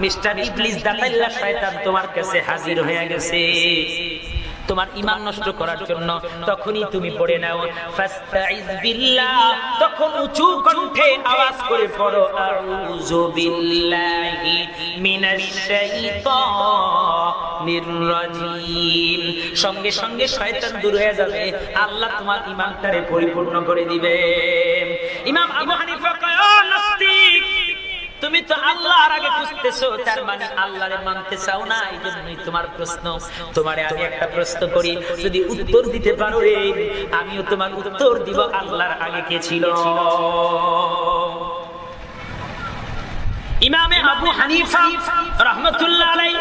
মিস্টার ইবলিস দাতাইল্লাহ শয়তান তোমার কাছে হাজির হয়ে গেছে তোমার ঈমান নষ্ট করার জন্য। তখনই তুমি পড়ে নাও ফাস্তাইজ বিল্লাহ, তখন উঁচু কণ্ঠে আওয়াজ করে পড়ো আউযু বিল্লাহি মিনাশ শাইতানির রাজিম। সঙ্গে সঙ্গে শয়তান দূর হয়ে যাবে, আল্লাহ তোমার ঈমানটারে পরিপূর্ণ করে দিবেন। ইমাম আবু হানিফা কয়, ও নাস্তিক, তুমি তো আল্লাহর আগে খুঁজতেছো, তার মানে আল্লাহরে মানতে চাও না, এইজন্যই তোমার প্রশ্ন। তোমারে আমি একটা প্রশ্ন করি, যদি উত্তর দিতে পারো রে, আমিও তোমার উত্তর দিব আল্লাহর আগে কে ছিল। ইমামে আবু হানিফা রাহমাতুল্লাহ আলাইহি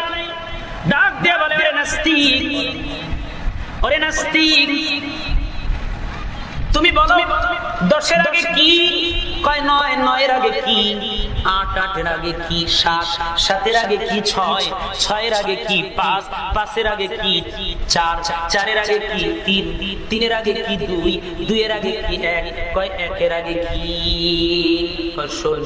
ডাক দিয়ে বলে, ওরে নাস্তিক, ওরে নাস্তিক, তুমি বলো 10-এর আগে কি? কয় 9, 9-এর আগে কি? 8, 8-এর আগে কি? 7, 7-এর আগে কি? 6, 6-এর আগে কি? 5, 5-এর আগে কি? 4, 4-এর আগে কি? 3, 3-এর আগে কি? 2, 2-এর আগে কি? 1, কয় 1-এর আগে কি? কয় 0,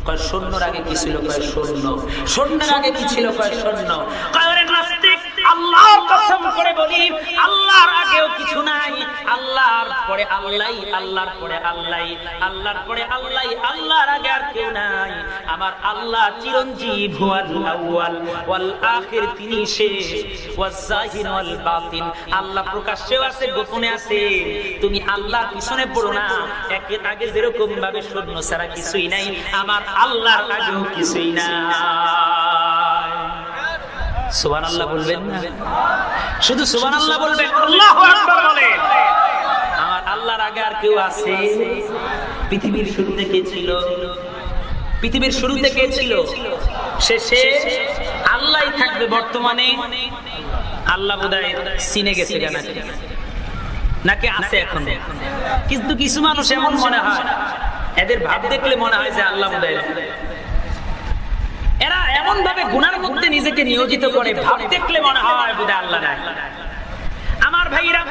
কয় 0-এর আগে কি ছিল? কয় 0, 0-এর আগে কি ছিল? কয় 0। কয় ওরে নাস্তিক, আল্লাহর কসম করে বলি, আল্লাহর আগেও কিছু নাই, আল্লাহর পরে আল্লাহই, আল্লাহর পরে আল্লাহই, আল্লাহর পরে আল্লাহই, আল্লাহর আগে আর কেউ নাই। আমার আল্লাহ চিরঞ্জীব, হুয়াল আউয়াল ওয়াল আখির, তিনি শেষ, ওয়াজ জাহির ওয়াল বাতিন, আল্লাহ প্রকাশ্যেও আছে, গোপনে আছে। তুমি আল্লাহর পিছনে পড়ো না। একের আগে যেরকম ভাবে শূন্য ছাড়া কিছুই নাই, আমার আল্লাহর আগেও কিছুই নাই। সুবহানাল্লাহ বলবেন না? শুধু সুবহানাল্লাহ বলবেন, আল্লাহু আকবার বলেন। আমার আল্লাহর আগে আর কেউ আছে? পৃথিবীর শুরুতে কে ছিল? পৃথিবীর শুরুতে কে ছিল? শেষে আল্লাহই থাকবে। বর্তমানে আল্লাহ বোধহয় চিনে গেছে নাকি আছে এখন? কিন্তু কিছু মানুষ এমন মনে হয়, এদের ভাব দেখলে মনে হয় যে আল্লাহ বোধহয়, এরা এমন ভাবে গুনার মধ্যে নিজেকে নিয়োজিত করে, ভাব দেখলে মনে হয় বোধহয় আল্লাহ নাই। আমার ভাইরা,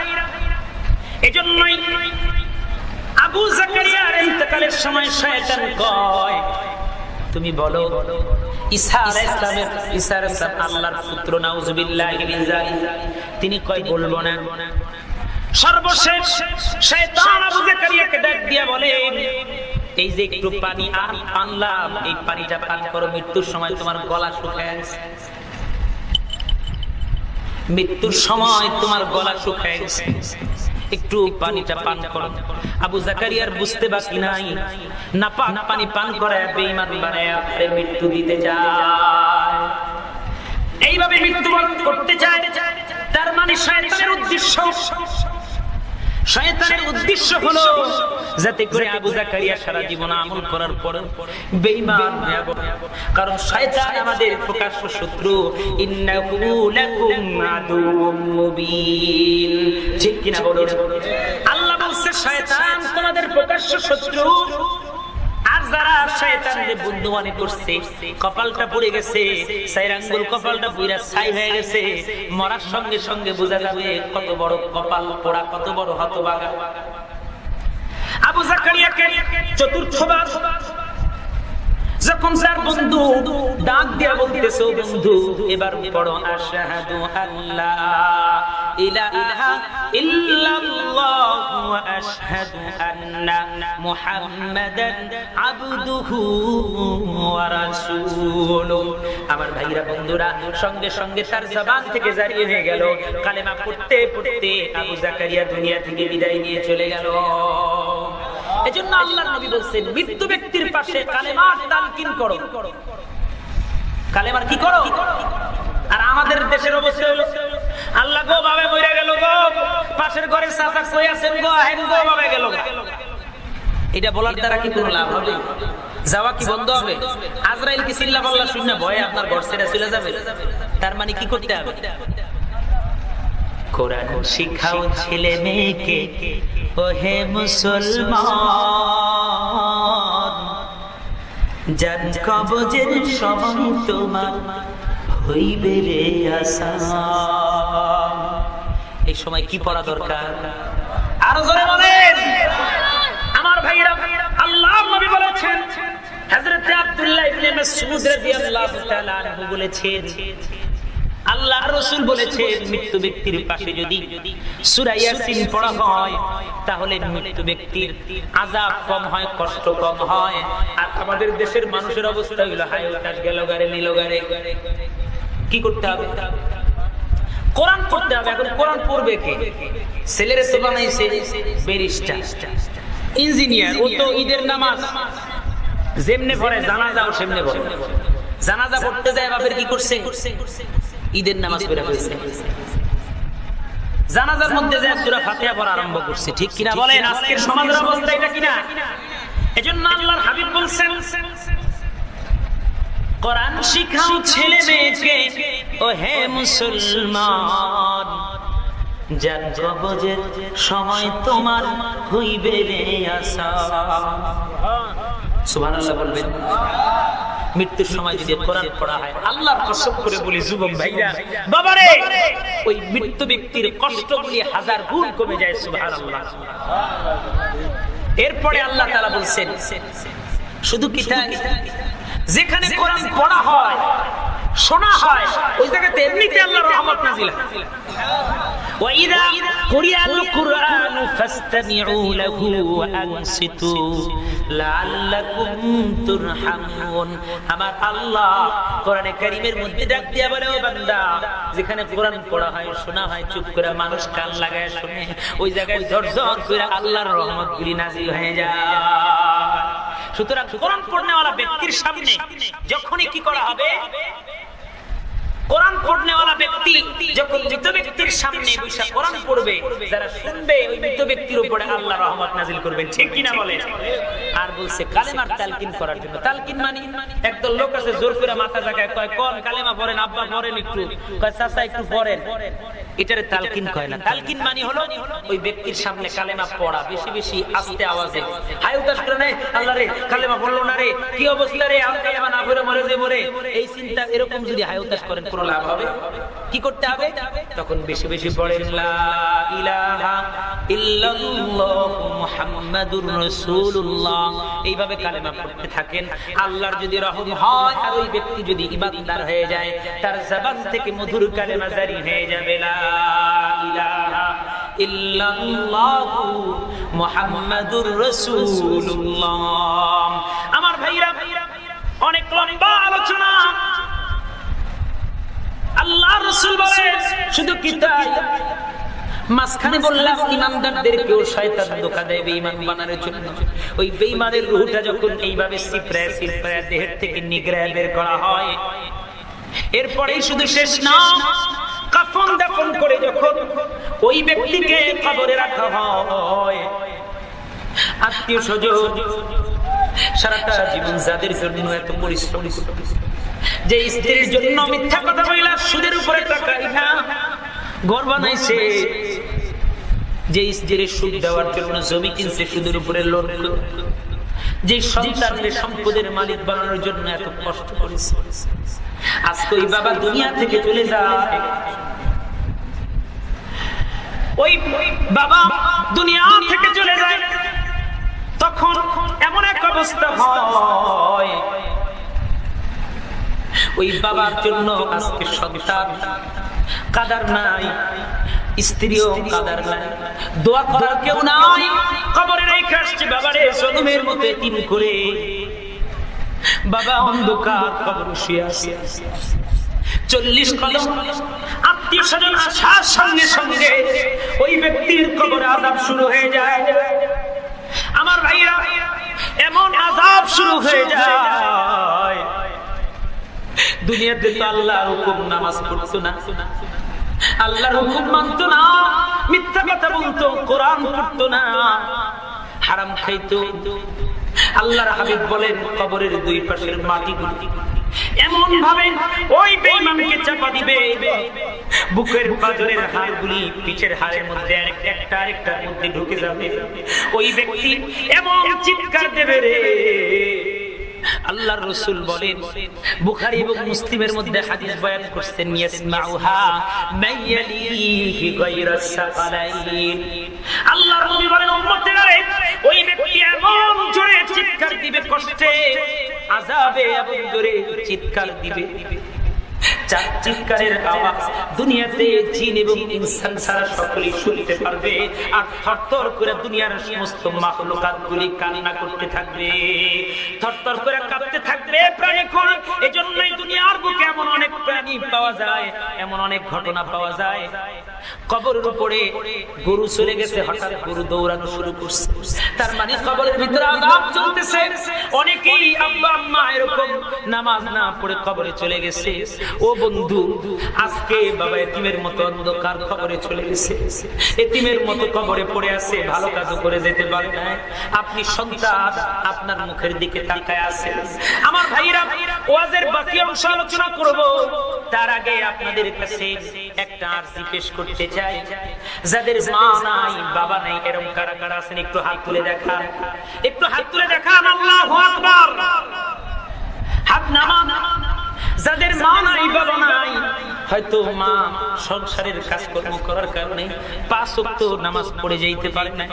এজন্যই আবু জাকারিয়ার ইন্তেকালের সময় শয়তান কয়, তুমি বলো ঈসা আলাইহিস সালাম আল্লাহর পুত্র, নাউযুবিল্লাহি মিন যালিক। তিনি কয় বলবো না। সর্বশেষ শয়তান আবু জাকারিয়াকে ডাক দিয়া বলে, এই যে একটু পানি আনলাম, এই পানিটা পান করো, মৃত্যুর সময় তোমার গলা শুকায় গেছে, মৃত্যুর সময় তোমার গলা শুকায় গেছে, একটু পানিটা পান করো। আবু জাকারিয়ার বুঝতে বাকি নাই, না পানি পান করায় বেঈমান বানায় মৃত্যু দিতে যায়, এইভাবে মৃত্যুবরণ করতে চায়। তার মানে শয়তানের উদ্দেশ্য শয়তানের উদ্দেশ্য হলো যাতে করে আবু জাকারিয়া সারা জীবন আমল করার পর বেঈমান হয়ে যাবে। কারণ শয়তান আমাদের প্রকাশ্য শত্রু, ইন্নাহু লাকুম আদুউম মুবিন। ঠিক কিনা বলুন? আল্লাহ বলছে শয়তান তোমাদের প্রকাশ্য শত্রু। আর যারা শয়তানকে বন্ধু মনে করছে, কপালটা পুড়ে গেছে, সাইরাঙ্গুল কপালটা পুরা ছাই হয়ে গেছে, মরার সঙ্গে সঙ্গে বোঝা যাবে কত বড় কপাল পোড়া, কত বড় হতভাগা। আবু জাকারিয়াকে চতুর্থবার যখন তার বন্ধু ডাক দিয়া বলতেছে, বন্ধু এবার পড়ো আশহাদু আল্লা ইলাহা ইল্লাল্লাহু ওয়া আশহাদু আন্না মুহাম্মাদান আবদুহু ওয়া রাসূলুহু। আমার ভাইরা বন্ধুরা, সঙ্গে সঙ্গে তার জবান থেকে জারি হয়ে গেল কালেমা পড়তে পড়তে আবু জাকারিয়া দুনিয়া থেকে বিদায় নিয়ে চলে গেল। এজন্য আল্লাহর নবী বলেন, মৃত্যু ব্যক্তির পাশে কালেমার তালকিন করো। কালেমার কি করো? আর আমাদের দেশের অবস্থা হলো, আল্লাহ গো বাবে মরে গেল গো, পাশের ঘরে চাচা কই আছেন গো, হেন গো বাবে গেল। এটা বলার দ্বারা কি কোনো লাভ হবে? যাওয়া কি বন্ধ হবে? আজরাইল কি চিল্লা পাল্লা শুনে ভয়ে আপনার ঘর ছেড়ে চলে যাবে? তার মানে কি করতে হবে? কোরআন শিখাও ছেলে মেয়েকে, ও হে মুসলমান, জান কবজের সময় তোমার হইবে রে আসান। এই সময় কি পড়া দরকার? আরো জোরে বলেন আমার ভাইরা। আল্লাহর নবী বলেছেন, হযরত আব্দুল্লাহ ইবনে মাসউদ রাদিয়াল্লাহু তাআলা আনহু বলেছেন, আল্লাহর রাসূল বলেছেন, মৃত্যু ব্যক্তির পাশে যদি সূরা ইয়াসিন পড়া হয় তাহলে মৃত্যু ব্যক্তির আযাব কম হয়, কষ্ট কম হয়। আর আমাদের দেশের মানুষের অবস্থা হলো হায় উতাস গেল গারে নিল গারে। কি করতে হবে? কোরআন পড়তে হবে। এখন কোরআন পড়বে কে? ছেলেরে তো বানাইছে ব্যারিস্টার, ইঞ্জিনিয়ার, ও তো ঈদের নামাজ যেমনে পড়ে জানাজাও সেমনে পড়ে। জানাজা পড়তে যায় বাপের কি করছে? ঈদের নামাজ পড়া হয়েছে। জানাজার মধ্যে যায় সূরা ফাতিহা পড়া আরম্ভ করছে। ঠিক কিনা বলেন? আজকের সমাজের অবস্থা এটা কিনা? এজন্য আল্লাহর হাবিব বলছেন, কোরআন শিখাও ছেলে মেয়েকে, ও হে মুসলমান, জান কবজের সময় তোমার হইবে রে আসান। সুবহানাল্লাহ বলবেন। মৃত্যুর সময় যদি কোরআন পড়া হয়, আল্লাহর কসম করে বলি যুবক ভাইরা, বাবারে ওই মৃত্যু ব্যক্তির কষ্টগুলি হাজার গুণ কমে যায়। সুবহানাল্লাহ। এরপরে আল্লাহ তাআলা বলছেন, শুধু কি তাই, যেখানে কোরআন পড়া হয়, শোনা হয়, ওই জায়গাতে এমনিতে আল্লাহর রহমত নাযিল হয়। وَإِذَا قُرِئَ الْقُرْآنُ فَاسْتَمِعُوا لَهُ وَأَنصِتُوا لَعَلَّكُمْ تُرْحَمُونَ। আমার আল্লাহ কোরআনে কারীমের মধ্যে ডাক দিয়া বলে, ও বান্দা, যেখানে কোরআন পড়া হয়, শোনা হয়, চুপ করে মানুষ কান লাগায় শুনে, ওই জায়গায় ঝরঝর করে আল্লাহর রহমতগুলি নাযিল হয়ে যায়। সুতরাং কোরআন পড়নেওয়ালা ব্যক্তির সামনে যখনই কি করা হবে, কোরআন পড়নেওয়ালা ব্যক্তি যখন মৃত ব্যক্তির সামনে বসে কোরআন পড়বে, যারা শুনবে ওই মৃত ব্যক্তির উপরে আল্লাহ রহমত নাযিল করবেন। ঠিক কিনা বলেন? আর বলছে কালেমার তালকিন করার জন্য। তালকিন মানে একদল লোক আছে জোর করে মাথা জাগায় কয়, কোন কালেমা পড়েন আব্বা, পড়েন একটু, কয় চাচা একটু পড়েন। এটারে তালকিন কয় না। তালকিন মানে হলো ওই ব্যক্তির সামনে কালেমা পড়া, বেশি বেশি আস্তে আওয়াজে, হাই উতাস করে নাই, আল্লাহ রে কালেমা পড়লো না রে, কি অবস্থা রে, আর কালেমা না পড়ে মরে যে মরে, এই চিন্তা এরকম যদি হাই উতাস করেন কোনো লাভ হবে? কি করতে হবে? তখন বেশি বেশি পড়েন লা ইলাহা ইল্লাল্লাহ মুহাম্মাদুর রাসূলুল্লাহ, এইভাবে কালেমা পড়তে থাকেন। আল্লাহর যদি রহম হয় আর ওই ব্যক্তি যদি ঈমানদার হয়ে যায়, তার জবান থেকে মধুর কালেমা জারি হয়ে যাবে, লা ইলাহা ইল্লাল্লাহ মুহাম্মাদুর রাসূলুল্লাহ। আমার ভাইরা, অনেক লম্বা আলোচনা। আল্লাহ রাসূল বলেন, শুধু কি তাই, মাঝখানে বললাম ইমানদারদেরকেও শয়তান ধোঁকা দেয় বেঈমান বানানোর জন্য। ওই বেঈমানের রূহটা যখন এইভাবে সিপড়ায় সিপড়ায় দেহের থেকে নিগড়ায় বের করা হয়, এরপরেই শুধু শেষ না, কাফন দাফন করে যখন ওই ব্যক্তিকে কবরে রাখা হয়। আত্মীয় স্বজন সারাটা জীবন যাদের জন্য এত পরিশ্রম, যে স্ত্রীর জন্য মিথ্যা কথা বইলা সুদের উপরে টাকা ইহা ঘর বানাইছে, যে স্ত্রীর সুদ দেওয়ার জন্য জমি কিনছে সুদের উপরে লোন, যে সন্তানের সম্পদের মালিক বানানোর জন্য এত কষ্ট করেছে, আজকে ওই বাবা দুনিয়া থেকে চলে যায়। ওই বাবা দুনিয়া থেকে চলে যায়, তখন এমন এক অবস্থা হয়, ওই বাবার জন্য আজকে সন্তান কাদার নাই, স্ত্রীও কাদার নাই, দোয়া করার কেউ নাই। কবরে রেখে আসছে বাবারে জনমের মতো এতিম করে, বাবা অন্ধকার কবরে শুয়ে আছে। 40 কদম আত্মীয় স্বজন আসার সঙ্গে সঙ্গে ওই ব্যক্তির কবরে আযাব শুরু হয়ে যায়। আমার ভাইরা, এমন আযাব শুরু হয়ে যায়, দুনিয়াতে তো আল্লাহর হুকুম নামাজ পড়তো না, আল্লাহর হুকুম মানতো না, মিথ্যা কথা বলতো, কোরআন পড়তো না, হারাম খাইতো। আল্লাহর হাবিব বলেন কবরের দুই পাশের মাটিগুলো এমন ভাবে ওই বেঈমানকে চাপা দিবে, বুকের পাঁজরের হাড়গুলি পিঠের হাড়ের মধ্যে একটা আরেকটার মধ্যে ঢুকে যাবে। ওই ব্যক্তি এমন চিৎকার দেবে রে, আল্লাহর রাসূল বলেন, বুখারী এবং মুসলিমের মধ্যে হাদিস বয়ান করছেন, ইয়াসমাউহা মাইয়ালিহি গায়রাস সাকালাইন। আল্লাহর নবী বলেন, উম্মতেরা রে, ওই ব্যক্তি এমন জোরে চিৎকার দিবে, কষ্টে আযাবে এমন জোরে চিৎকার দিবে, যার চিৎকারের আওয়াজ দুনিয়াতে জিন এবং ইনসান ছাড়া সকলেই শুনতে পারবে, আর থরথর করে দুনিয়ার সমস্ত মাখলুকাতগুলি কান্না করতে থাকবে, থরথর করে কাঁপতে থাকবে প্রাণীকুল। এজন্যই দুনিয়ার বুকে এমন অনেক প্রাণী পাওয়া যায়, এমন অনেক ঘটনা পাওয়া যায়। কবরের উপরে গরু চলে গেছে, হঠাৎ গরু দৌড়ানো শুরু করছে, তার মানে কবরের ভিতরে আযাব চলতেছে। অনেকেই আব্বা আম্মা এরকম নামাজ না পড়ে কবরে চলে গেছে। ও বন্ধু, আজকে বাবা এতিমের মতো অন্ধকার কবরে চলে গেছে, এতিমের মতো কবরে পড়ে আছে, ভালো কাজ করে যেতে পারে না। আপনি সন্তান, আপনার মুখের দিকে তাকায় আছে। আমার ভাইরা, ওয়াজের বাকি অংশ আলোচনা করব, তার আগে আপনাদের কাছে একটা আরজি পেশ করতে চাই। যাদের মা নাই, বাবা নাই, এরকম কারা কারা আছেন একটু হাত তুলে দেখান, একটু হাত তুলে দেখান। আল্লাহু আকবার, হাত নামান। যাদের মা নাই, বাবা নাই, হয়তো মা সংসারের কাজকর্ম করার কারণে 5 ওয়াক্ত নামাজ পড়ে যাইতে পারে না,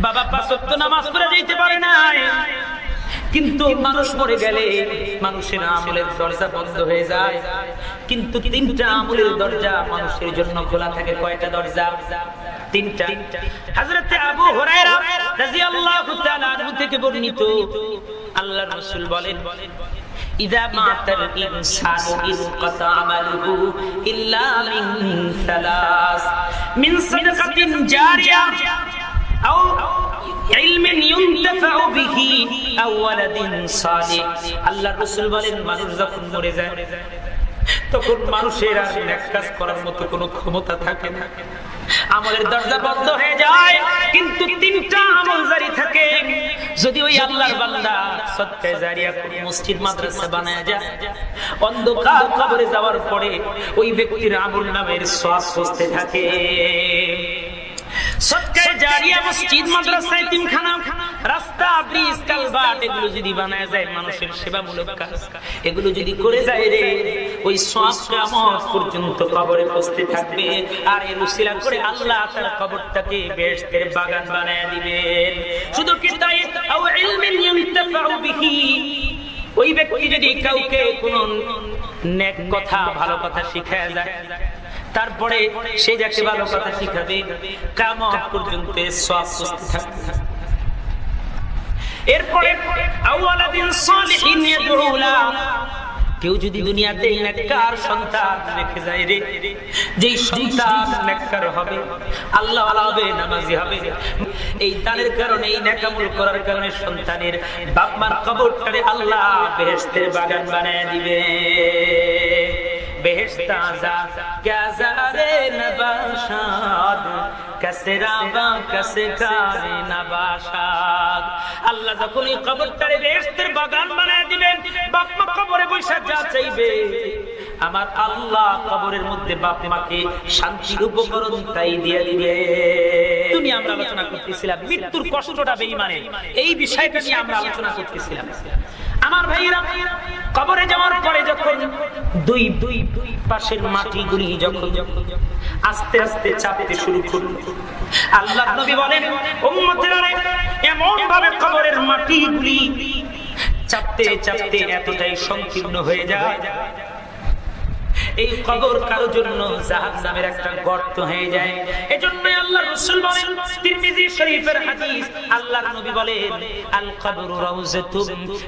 বাবা 5 ওয়াক্ত নামাজ পড়ে যাইতে পারে না, কিন্তু মানুষ মরে গেলে মানুষের আমলের দরজা বন্ধ হয়ে যায়। কিন্তু 3টা আমলের দরজা মানুষের জন্য খোলা থাকে। কয়টা দরজা? 3টা। হযরত আবু হুরায়রা রাদিয়াল্লাহু তাআলা আনহু থেকে বর্ণিত, আল্লাহর রাসূল বলেন, ইযা মাতাল ইনসানু ইনকাতা আমালুহু ইল্লা মিন সালাস, মিন সাদাকাতিন জারিয়া আও ইলমিন ইউনতাফাউ বিহি আও ওয়ালাদিন সালিহ। আল্লাহর রাসূল বলেন, মানুষ যখন মরে যায় তখন মানুষের আর নেক কাজ করার মতো কোনো ক্ষমতা থাকে না, আমলের দরজা বন্ধ হয়ে যায়। কিন্তু 3টা আমল জারি থাকে। যদি ওই আল্লাহর বান্দা সদকা জারিয়া করে মসজিদ মাদ্রাসা বানায় যায়, অন্ধকার কবরে যাওয়ার পরে ওই ব্যক্তির আমল নামের সওয়াব বসতে থাকে। সদকা জারিয়া, মসজিদ মাদ্রাসা, এতিমখানা, রাস্তা, ব্রিজ, কালভার্ট, এগুলো যদি বানায় যায়, মানুষের সেবামূলক কাজ, এগুলো যদি করে যায় রে, ওই সওয়াব কিয়ামত পর্যন্ত কবরে বসতে থাকবে। আর এর উসিলা করে আল্লাহ তার কবরটাকে বেহেশতের বাগান বানায় দিবেন। শুধু কি তাই, আও ইলমিন ইউনতাফাউ বিহি, ওই ব্যক্তি যদি কাউকে কোনো নেক কথা, ভালো কথা শিখায় যায়, তারপরে সে যাকে ভালো কথা শিখাবে, কিয়ামত পর্যন্ত সওয়াব বসতে থাকবে। এরপরে আওয়ালাদিন সালিহিন ইয়াদউলা, কেউ যদি দুনিয়াতে নেককার সন্তান রেখে যায় রে, যেই সন্তান নেককার হবে, আল্লাহ ওয়ালা হবে, নামাজি হবে, এই দানের কারণে, এই নেক আমল করার কারণে সন্তানের বাপ মার কবরটারে আল্লাহ বেহেশতের বাগান বানায় দিবে। বেহেশত আজাদ ক্যা জারে নবাশাদ কাসে রাবা কাসে কারে নবাশাদ। আল্লাহ যখন এই কবরটারে বেহেশতের বাগান বানায় দিবেন, বাপ মা কবরে বসে যা চাইবে আমার আল্লাহ কবরের মধ্যে বাপ মাকে শান্তির উপকরণ তাই দিয়ে দিবে। দুনিয়া আমরা আলোচনা করতেছিলাম মৃত্যুর কষ্টটা বেঈমানের, এই বিষয়টা নিয়ে আমরা আলোচনা করতেছিলাম। আমার ভাইরা, কবরে যাওয়ার পরে যখন দুই পাশের মাটিগুলি যখন আস্তে আস্তে চাপতে শুরু করলো, আল্লাহ নবী বলেন উম্মতেরা এমন ভাবে কবরের মাটিগুলি চাপতে চাপতে এতটাই সংকীর্ণ হয়ে যায়, এই কবর কারোর জন্য জাহান্নামের একটা গর্ত হয়ে যায়। এজন্য আল্লাহর রাসূল বলেন, তিরমিজি শরীফের হাদিস, আল্লাহর নবী বলেন আল কবরু রাউযাতুম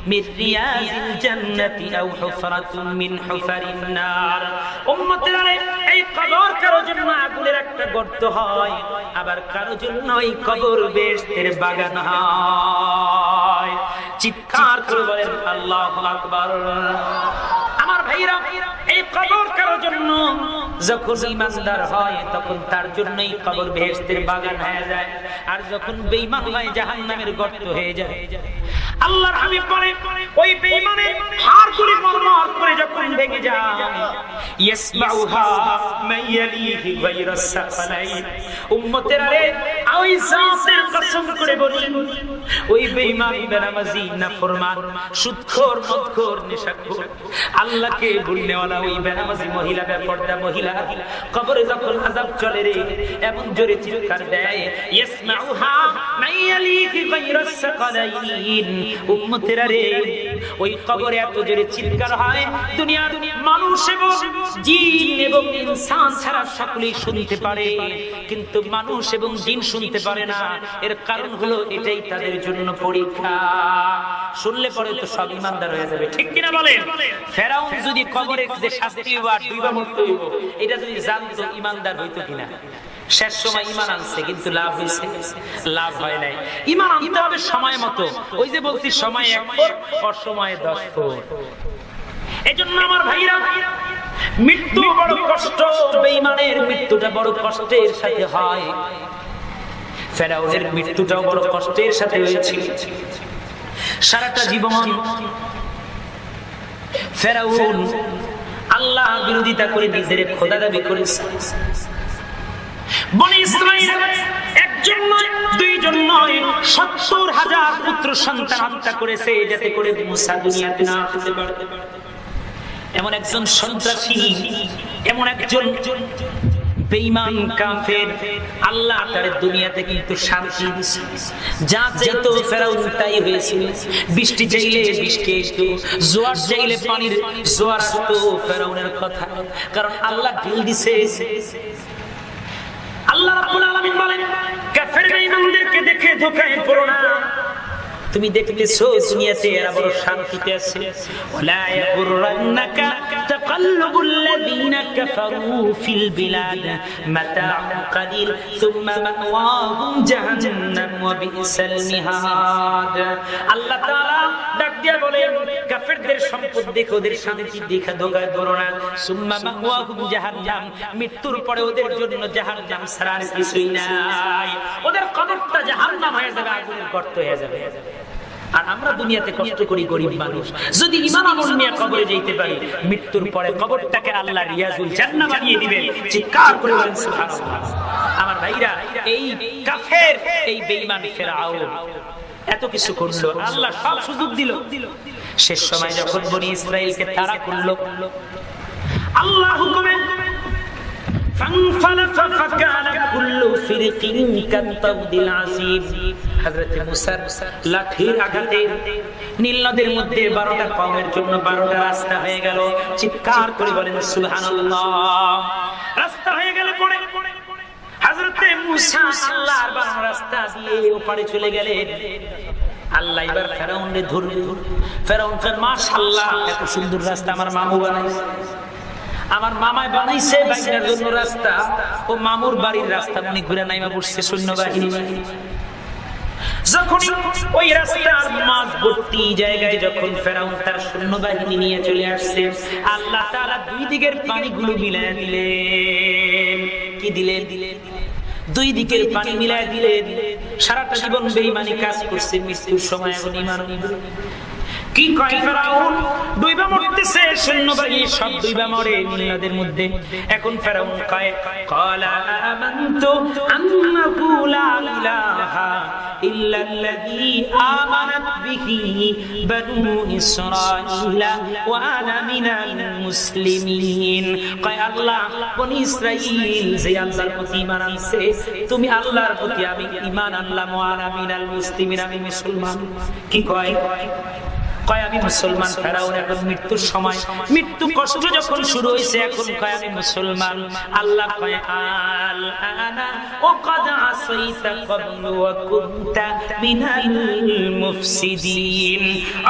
মিন রিয়াজিল জান্নাতি আও হুফরাতুম মিন হুফারিন নার। উম্মতেরা এই কবর কারোর জন্য আগুনের একটা গর্ত হয়, আবার কারোর জন্য এই কবর বেহেশতের বাগান হয়। চিৎকার করে বলেন আল্লাহু আকবার। আমার ভাইরা, এই কবর কারোর জন্য যখন ঈমানদার হয় তখন তার জন্যই কবর বেহেশতের বাগান হয়ে যায়, আর যখন বেঈমান হয় জাহান্নামের গর্ত হয়ে যায়। আল্লাহর হাবিব বলে ওই বেঈমানের হাড়গুলি মরমর করে যখন ভেঙে যায়, ইয়াসমাউহা মাইয়ালিহি গায়রা সাফালাইন। উম্মতেরা রে, ওই জাতের কসম করে বলি, ওই বেঈমান বেনামাজি নাফরমান সুদখোর মদখোর নেশাখোর আল্লাহকে ভুলনেওয়ালা ওই বেনামাজি মহিলা বেপরদা মহিলা কবরে যখন আযাব চলে রে, এমন জোরে চিৎকার দেয়, ইয়াসমাউহা মাইয়ালিহি গায়রা সাফালাইন। উম্মতেরা রে, ওই কবরে এত জোরে চিৎকার হয়, দুনিয়ার মানুষ এবং জিন এবং ইনসান ছাড়া সকলেই শুনতে পারে, কিন্তু মানুষ এবং জিন শুনতে পারে না। এর কারণ হলো এটাই তাদের জন্য পরীক্ষা। শুনলে পরে তো সব ঈমানদার হয়ে যাবে, ঠিক কিনা বলেন? ফেরাউন যদি কবরে যে শাস্তি হইব আর দুইবার মরতে হইব, এটা যদি জানতো ঈমানদার হইতো কিনা? শেষ সময় ঈমান আনছে, কিন্তু লাভ হইছে? লাভ হয় নাই। ঈমান আনতে হবে সময় মতো। ওই যে বলছি সময় 1 ফুট, অসময়ে 10 ফুট। এজন্য আমার ভাইরা, মৃত্যু বড় কষ্ট, বেঈমানের মৃত্যুটা বড় কষ্টের সাথে হয়। ফেরাউনের মৃত্যুটাও বড় কষ্টের সাথে হয়েছিল। সারাটা জীবন ফেরাউন আল্লাহ বিরোধিতা করে নিজের খোদা দাবি করেছে। বনি ইসরাঈল একজন নয়, দুইজন নয়, ৭০,০০০ পুত্র সন্তান হত্যা করেছে যাতে করে মুসা দুনিয়াতে না আসতে পারে। এমন একজন সন্ত্রাসী, এমন একজন বেঈমান কাফের, আল্লাহ তার দুনিয়াতে কিন্তু শান্তি দিয়েছে। যা চাইতো ফেরাউন তাই হয়েছিল। বৃষ্টি চাইলে বৃষ্টি আসতো, জোয়ার চাইলে পানির জোয়ার আসতো ফেরাউনের কথা, কারণ আল্লাহ ঢিল দিছে। আল্লাহ রাব্বুল আলামিন বলেন, কাফের বেঈমানদেরকে দেখে ধোঁকায় পড়ো না। তুমি দেখতেছো দুনিয়াতে এরা বড় শান্তিতে আছে। ওয়ালা ইয়াগুররান্নাকা তাকাল্লুবুল্লাযীনা কাফারু ফিল বিলাদ মাতাউন কালিল সুম্মা মাওয়াহুম জাহান্নাম ওয়া বিসাল মিহাদ। আল্লাহ তাআলা ডাক দিয়ে বলেন, কাফেরদের সম্পদ দেখে ওদের শান্তি দেখে ধোঁকায় পড়ো না। সুম্মা মাওয়াহুম জাহান্নাম, মৃত্যুর পরে ওদের জন্য জাহান্নাম ছাড়া আর কিছুই নাই। ওদের কবরটা জাহান্নাম হয়ে যাবে, আগুনের গর্ত হয়ে যাবে। আর আমরা দুনিয়াতে কষ্ট করি, গরিব মানুষ, যদি ঈমান আমল নিয়ে কবরে যেতে পারি, মৃত্যুর পরে কবরটাকে আল্লাহ রিয়াজুল জান্নাহ বানিয়ে দিবেন। চিৎকার করে বলেন সুবহানাল্লাহ। আমার ভাইরা, এই কাফের, এই বেঈমান ফেরাউন এত কিছু করলো, আল্লাহ সব সুযোগ দিল। শেষ সময় যখন বনি ইসরাঈলকে তাড়া করলো, আল্লাহ হুকুমে فانفلت فكان كل فرق كالطود العظيم। হযরত মুসার লাঠির আঘাতে নীল নদের মধ্যে 12টা কওমের জন্য 12টা রাস্তা হয়ে গেল। চিৎকার করে বলেন সুবহানাল্লাহ। রাস্তা হয়ে গেলে পরে হযরত মুসা আল্লাহর বানানো রাস্তা দিয়ে ওপারে চলে গেলেন। আল্লাহ এবার ফেরাউনকে ধরলেন। ফেরাউন মাশাআল্লাহ, এত সুন্দর রাস্তা আমার মামু বানাইছে, আমার মামায় বানাইছে বাইরের জন্য রাস্তা। ও মামুর বাড়ির রাস্তা মনে ঘুরে নাইমা বসছে সৈন্যবাহিনী। যখনই ওই রাস্তার মাঝবর্তী জায়গায় যখন ফেরাউন তার সৈন্যবাহিনী নিয়ে চলে আসছে, আল্লাহ তাআলা দুই দিকের পানিগুলো মিলায় দিলেন। কি দিলেন? দুই দিকের পানি মিলায় দিলেন। সারাটা জীবন বেঈমানি কাজ করছে, মৃত্যুর সময় এখন ঈমান আনবে। কি কয় ফেরাউন? দুইবা মরতেছে, সৈন্যবাহিনী সব দুইবা মরে নীলনদের মধ্যে। এখন ফেরাউন কয় ক্বালা আমানতু আন্নাহু লা ইলাহা ইল্লাল্লাযী আমানাত বিহি বানু ইসরাঈলা ওয়া আনা মিনাল মুসলিমিন। কয় আল্লাহ, বনি ইসরাঈল যে আল্লাহর প্রতি ঈমান আনছে, তুমি আল্লাহর প্রতি আমি ঈমান আনলাম, ওয়া আনা মিনাল মুসলিমিন, আমি মুসলমান। কি কয়? কয় আমি মুসলমান। ফেরাউন এখন মৃত্যুর সময়, মৃত্যু কষ্ট যখন শুরু হয়েছে, এখন কয় আমি মুসলমান। আল্লাহ কয় আল আনা ওয়াকাদ আসাইতা ক্বাবলু ওয়া কুনতা মিনাল মুফসিদিন।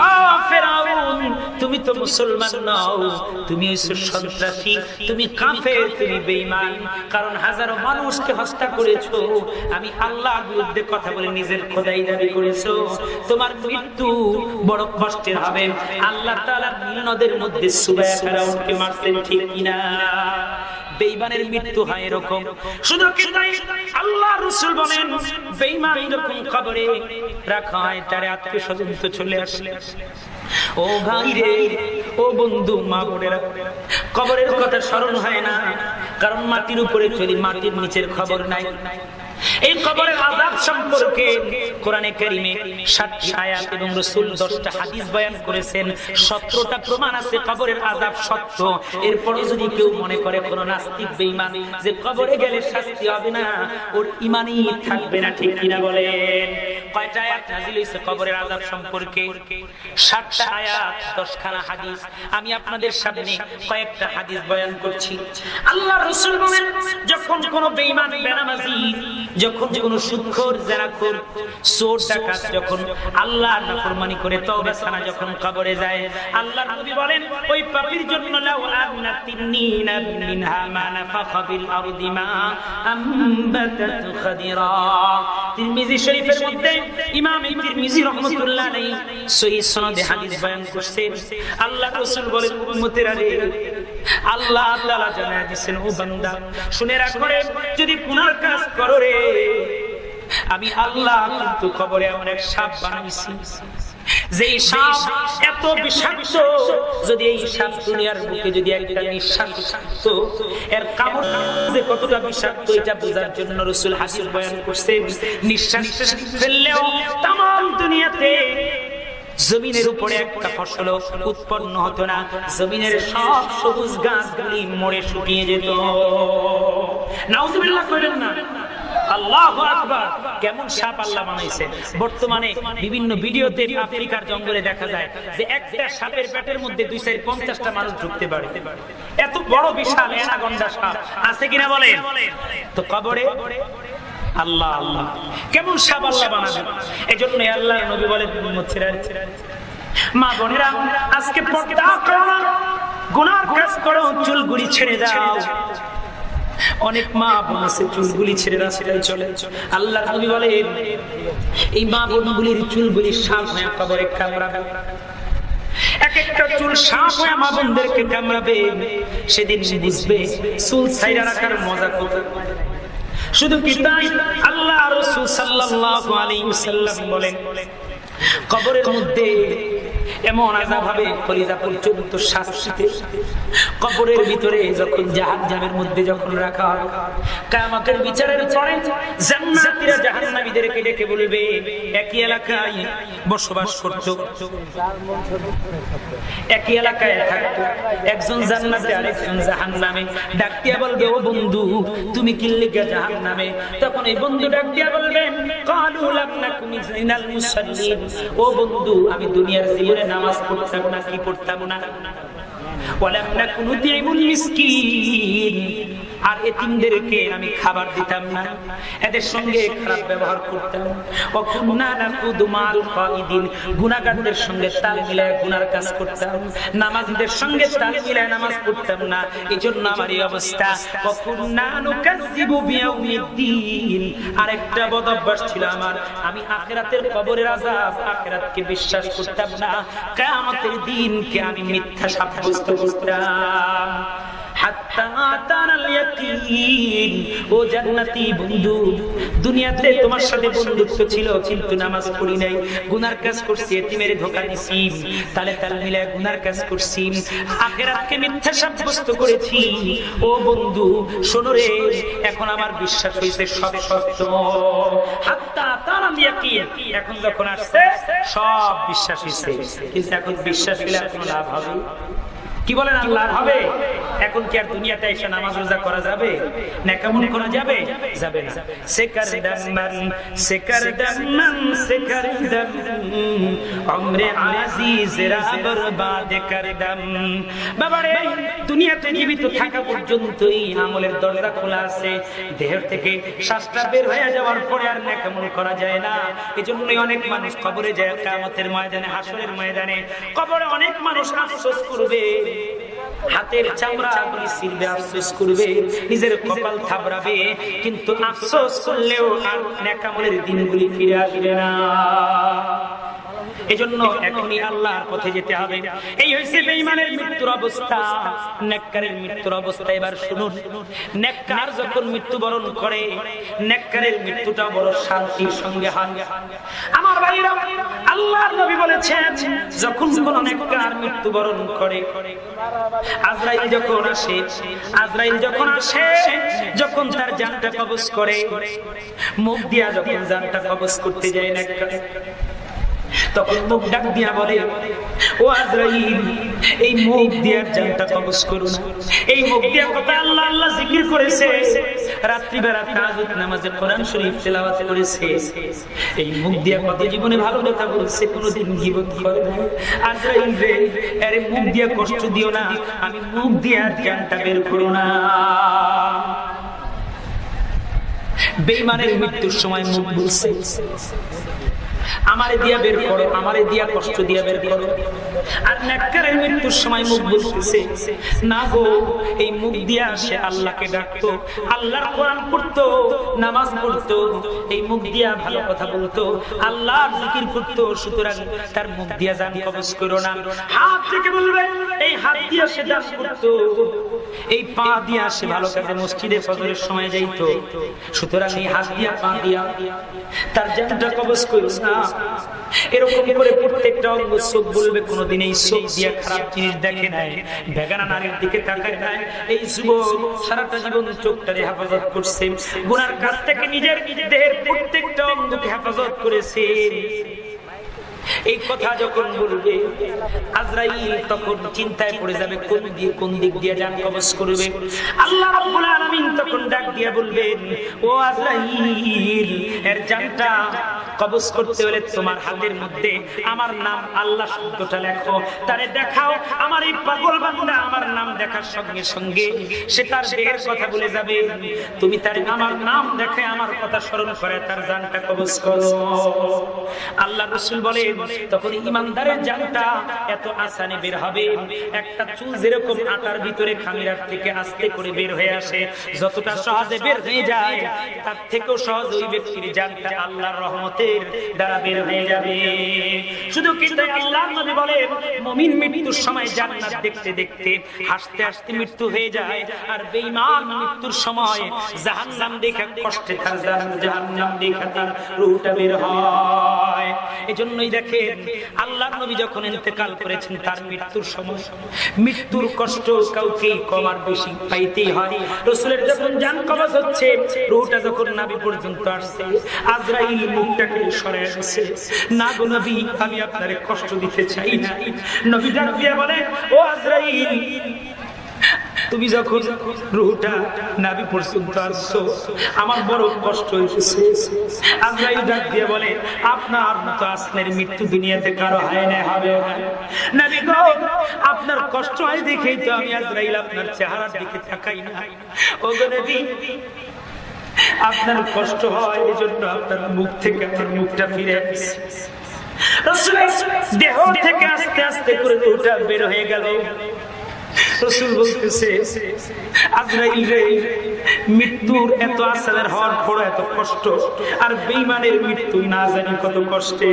ও ফেরাউন, তুমি তো মুসলমান নও, তুমি হইছো সন্ত্রাসী, তুমি কাফের, তুমি বেঈমান। কারণ হাজারো মানুষকে হত্যা করেছো, আমি আল্লাহর বিরুদ্ধে কথা বলে নিজের খোদাই দাবি করেছো। তোমার মৃত্যু বড় কষ্ট হবে। আল্লাহ তাআলা নীল নদের মধ্যে সুবায়া ফেরাউনকে মারতেন, ঠিক কিনা? বেঈমানের মৃত্যু হয় এরকম। শুধু কি তাই, আল্লাহ রাসূল বলেন বেঈমান যখন কবরে রাখা হয়, তার আত্মীয়স্বজন তো চলে আসে। ও ভাই রে, ও বন্ধু, মা বোনেরা, কবরের কথা স্মরণ হয় না, কারণ মাটির উপরে চলি, মাটির নিচের খবর নাই। এই কবরের আযাব সম্পর্কে কোরআনে কারীমে ৭০ আয়াত এবং রাসূল ১০টা হাদিস বয়ান করেছেন। ১৭টা প্রমাণ আছে কবরের আযাব সত্য। এরপরে যদি কেউ মনে করে কোন নাস্তিক বেঈমান যে কবরে গেলে শাস্তি হবে না, ওর ঈমানই থাকবে না, ঠিক কিনা বলেন? কয়টা আয়াত নাযিল হইছে কবরের আযাব সম্পর্কে? ৭টা আয়াত, ১০খানা হাদিস। আমি আপনাদের সামনে কয়েকটা হাদিস বয়ান করছি। আল্লাহ রাসূল বলেন, যখন কোন বেঈমান, বেনামাজি, যখন কোন সুদখোর, জানাখোর, চোর, ডাকাত যখন আল্লাহর নাফরমানি করে তওবা ছাড়া যখন কবরে যায়, আল্লাহর নবী বলেন ওই পাপীর জন্য লাউ আন্না তিন্নিনা মিনহা মা নাফাখা বিল আরদি মা আমবাতাত খাদিরা। তিরমিজি শরীফের মধ্যে ইমাম তিরমিজি রাহমাতুল্লাহ আলাইহি সহিহ সনদে হাদিস বয়ান করছেন। আল্লাহ রাসূল বলেন, উম্মতেরা রে, আল্লাহ তাআলা জানায় দিয়েছেন, ও বান্দা শুনে রাখো রে, যদি গুনার কাজ করো রে, আমি আল্লাহ কিন্তু কবরে এমন এক সাপ বানাইছি, যে সাপ এত বিষাক্ত, যদি এই সাপ দুনিয়ার বুকে যদি একটা নিঃশ্বাস ছাড়তো, এর কামড় যে কতটা বিষাক্ত এটা বোঝার জন্য রাসূল হাদিস বয়ান করছেন। নিঃশ্বাস ফেললেও তামাম দুনিয়াতে জমিনের উপরে একটা ফসল উৎপন্ন হতো না, জমিনের সব সবুজ গাছগুলি মরে শুকিয়ে যেত। নাউযুবিল্লাহ কইলেন না? আল্লাহু আকবার। কেমন সাপ আল্লাহ বানাইছে। বর্তমানে বিভিন্ন ভিডিওতে আফ্রিকার জঙ্গলে দেখা যায় যে একটা সাপের পেটের মধ্যে ২৫০-৫০টা মানুষ ঢুকতে পারে। এত বড় বিশাল অ্যানাকোন্ডা সাপ আছে কিনা বলেন? তো কবরে আল্লাহ আল্লাহ কেমন সাপ আল্লাহ বানাবেন। এজন্য আল্লাহর নবী বলেন, উম্মতেরা, মা বোনেরা, আজকে পর্দা করো না, গুনার কাজ করো, চুলগুলি ছেড়ে দাও। অনেক মা বোন আছে চুলগুলি ছেড়ে রাস্তায় চলে। আল্লাহর নবী বলেন এই মা বোনগুলির চুলগুলি সাপ হয়ে কবরে কামড়াবে। এক একটা চুল সাপ হয়ে মা বোনদেরকে কামড়াবে। সেদিন বুঝবে চুল ছাইরা রাখার মজা কোথায়। শুধু কি তাই, আল্লাহ রাসূল সাল্লাল্লাহু আলাইহি ওয়াসাল্লাম বলেন কবরের মধ্যে এমন আযাব হবে কলিজা পর্যন্ত শাস্তিতে। কবরের ভিতরে যখন জাহান্নামের মধ্যে যখন রাখা হবে, কিয়ামতের বিচারের পরে জান্নাতীরা জাহান্নামীদেরকে ডেকে বলবে, একই এলাকায় বসবাস করত, একই এলাকায় থাকতো, একজন জান্নাতে আরেকজন জাহান্নামে। ডাক দিয়া বলবে, ও বন্ধু, তুমি কি লিগা জাহান্নামে? তখন এই বন্ধু ডাক দিয়া বলবেন, ক্বালু লাম নাকুম মিনাল মুসাল্লিন। ও বন্ধু, আমি দুনিয়ার জীবনে নামাজ পড়তাম না, কি পড়তাম না, ওয়ালাম নাকুনু তুইমুল মিসকিন, আর এতিমদেরকে আমি খাবার দিতাম না, এদের সঙ্গে খারাপ ব্যবহার করতাম। ওয়া কুননা নাকুদু মাল খাইদিন, গুনাহগারদের সঙ্গে তাল মিলায় গুনার কাজ করতাম, নামাজীদের সঙ্গে তাল মিলায় নামাজ পড়তাম না, এজন্য আমার এই অবস্থা। ওয়া কুননা নুকাযযিবু বিয়াউমিদ্দিন, আরেকটা বদ অভ্যাস ছিল আমার, আমি আখিরাতের কবরের আযাব, আখিরাতকে বিশ্বাস করতাম না, কিয়ামতের দিনকে আমি মিথ্যা সাব্যস্ত করতাম। হাত্তা আতানাল ইয়াকিন, ও জান্নাতি বন্ধু, দুনিয়াতে তোমার সাথে বন্ধুত্ব ছিল কিন্তু নামাজ পড়ি নাই, গুনার কাজ করছি, এতিমের ধোঁকা দিছি, তালে তাল মিলায় গুনার কাজ করছি, আখিরাতকে মিথ্যা সাব্যস্ত করেছি। ও বন্ধু শোনো রে, এখন আমার বিশ্বাস হইছে সব সত্য। হাত্তা আতানাল ইয়াকিন, এখন যখন আসছে সব বিশ্বাস হইছে, কিন্তু এখন বিশ্বাস হলে কোনো লাভ হবে? কি বলেন আল্লাহ হবে? এখন কি আর দুনিয়াতে এসে নামাজ রোজা করা যাবে? নেকামল করা যাবে? যাবে না। সেকার দামান সেকার দামান সেকার দাম, উমরে আজিজরা বরবাদ কর দাম। বাবারে, দুনিয়াতে জীবিত থাকা পর্যন্তই আমলের দরজা খোলা আছে, দেহ থেকে শ্বাসটা বের হয়ে যাওয়ার পরে আর নেকামল করা যায় না। এজন্যই অনেক মানুষ কবরে যায়, কিয়ামতের ময়দানে, হাসরের ময়দানে কবরে অনেক মানুষ আফসোস করবে, হাতের চামড়া গুলি ছিঁড়বে, আফসোস করবে, নিজের কপাল থাবড়াবে, কিন্তু আফসোস করলেও আর নেকামলের দিনগুলি ফিরে আসবে না। এজন্য এখনই আল্লাহর পথে যেতে হবে। এই হইছে বেঈমানের মৃত্যুর অবস্থা, নেককারের মৃত্যুর অবস্থা। এবার শুনুন, নেককার যখন মৃত্যুবরণ করে, নেককারের মৃত্যুটা বড় শান্তির সঙ্গে হয়। আমার ভাইরা, আল্লাহর নবী বলেছেন, যখন কোন নেককার মৃত্যুবরণ করে, আজরাইল যখন আসে, আজরাইল যখন আসে, যখন তার জানটা কবজ করে, মুখ দিয়া যখন জানটা কবজ করতে যায় নেককার, তখন মুখ ডাক দিয়া বলে, ও আজরাইল, এই মুখ দিয়া জানটা কবজ করুন। এই মুখ দিয়া কথা আল্লাহ আল্লাহ জিকির করেছে, রাত্রি বেলা তাহাজ্জুদ নামাজে কোরআন শরীফ তেলাওয়াত করেছে, এই মুখ দিয়া কত জীবনে ভালো কথা বলছে, কোনোদিন গীবত করে না। আজরাইল রে, আরে মুখ দিয়া কষ্ট দিও না, আমি মুখ দিয়া জানটা বের করো না। বেঈমানের মৃত্যুর সময় মুখ বলছে, আমারে দিয়া বের করো, আমারে দিয়া কষ্ট দিয়া বের করো। আর নেককারের মৃত্যুর সময় মুখ বলতেছে, না গো, এই মুখ দিয়া সে আল্লাহকে ডাকতো, আল্লাহর কোরআন পড়তো, নামাজ পড়তো, এই মুখ দিয়া ভালো কথা বলতো, আল্লাহর জিকির করতো, সুতরাং তার মুখ দিয়া জান কবজ করো না। হাত থেকে বলবে, এই হাত দিয়া সে দান করতো, এই পা দিয়া সে ভালো কাজে মসজিদে ফজরের সময় যাইতো, সুতরাং এই হাত দিয়া পা দিয়া তার জানটা কবজ করো না। এরকম করে প্রত্যেকটা অঙ্গ, চোখ বলবে কোনদিন এই চোখ দিয়া খারাপ জিনিস দেখে নাই, বেগানা নারীর দিকে তাকায় নাই। এই যুবক সারাটা জীবন চোখটারে হেফাজত করছে, গুনার কাছ থেকে নিজের দেহের প্রত্যেকটা অঙ্গকে হেফাজত করেছে। এই কথা যখন বলবে, আজরাইল তখন চিন্তায় পড়ে যাবে, কোন দিক দিয়ে জান কবজ করবে। আল্লাহ রাব্বুল আলামিন তখন ডাক দিয়ে বলবেন, ও আজরাইল, এর জানটা কবজ করতে হলে তোমার হাতের মধ্যে আমার নাম আল্লাহ শব্দটা লেখো, তারে দেখাও। আমার এই পাগল বান্দা আমার নাম দেখার সঙ্গে সঙ্গে সে তার দেহের কথা বলে যাবে, তুমি তার আমার নাম দেখে আমার কথা স্মরণ করে তার জানটা কবজ করো। আল্লাহ রাসূল বলে, তখন ইমানদারের জানটা এত আসানে বের হবে, একটা চুল যেরকম আটার ভিতরে খামিরার থেকে আস্তে করে বের হয়ে আসে, যতটা সহজে বের হয়ে যায়, তার থেকেও সহজ ওই ব্যক্তির জানটা আল্লাহর রহমতের দ্বারা বের হয়ে যাবে। শুধু কি তাই, আল্লাহর নবী বলেন, মুমিন মৃত্যুর সময় জান্নাত দেখতে দেখতে হাসতে হাসতে মৃত্যু হয়ে যায়, আর বেঈমান মৃত্যুর সময় জাহান্নাম দেখে কষ্টে তার জাহান্নাম দেখে তার রূহটা বের হয়। এজন্যই দেখেন, আল্লাহর নবী যখন ইন্তেকাল করেছেন, তার মৃত্যুর সময় মৃত্যুর কষ্ট কাউকে কম আর বেশি পাইতেই হয়। রাসূলের যখন জান কবজ হচ্ছে, রূহটা যখন নাভি পর্যন্ত আসছে, আজরাইল মুখটাকে সরায় দিয়েছে, না গো নবী, আমি আপনারে কষ্ট দিতে চাই না। নবী ডাক দিয়ে বলে, ও আজরাইল, তুমি যখন রূহটা নাভি পর্যন্ত আসছো আমার বড় কষ্ট হয়েছে। আজরাইল ডাক দিয়ে বলে আপনার মতো আসলের মৃত্যু দুনিয়াতে কারো হয় না, হবে না। নবী গো আপনার কষ্ট হয় দেখেই তো আমি আজরাইল আপনার চেহারার দিকে তাকাই না। ও গো নবী আপনার কষ্ট হয় এজন্য আপনার মুখ থেকে আমার মুখটা ফিরে আসছে। রাসূলের দেহ থেকে আস্তে আস্তে করে রূহটা বের হয়ে গেল। রাসূল বলতেছে আজরাইল রে, মৃত্যুর এত আসার হওয়ার পর এত কষ্ট, আর বেঈমানের মৃত্যু না জানি কত কষ্টে।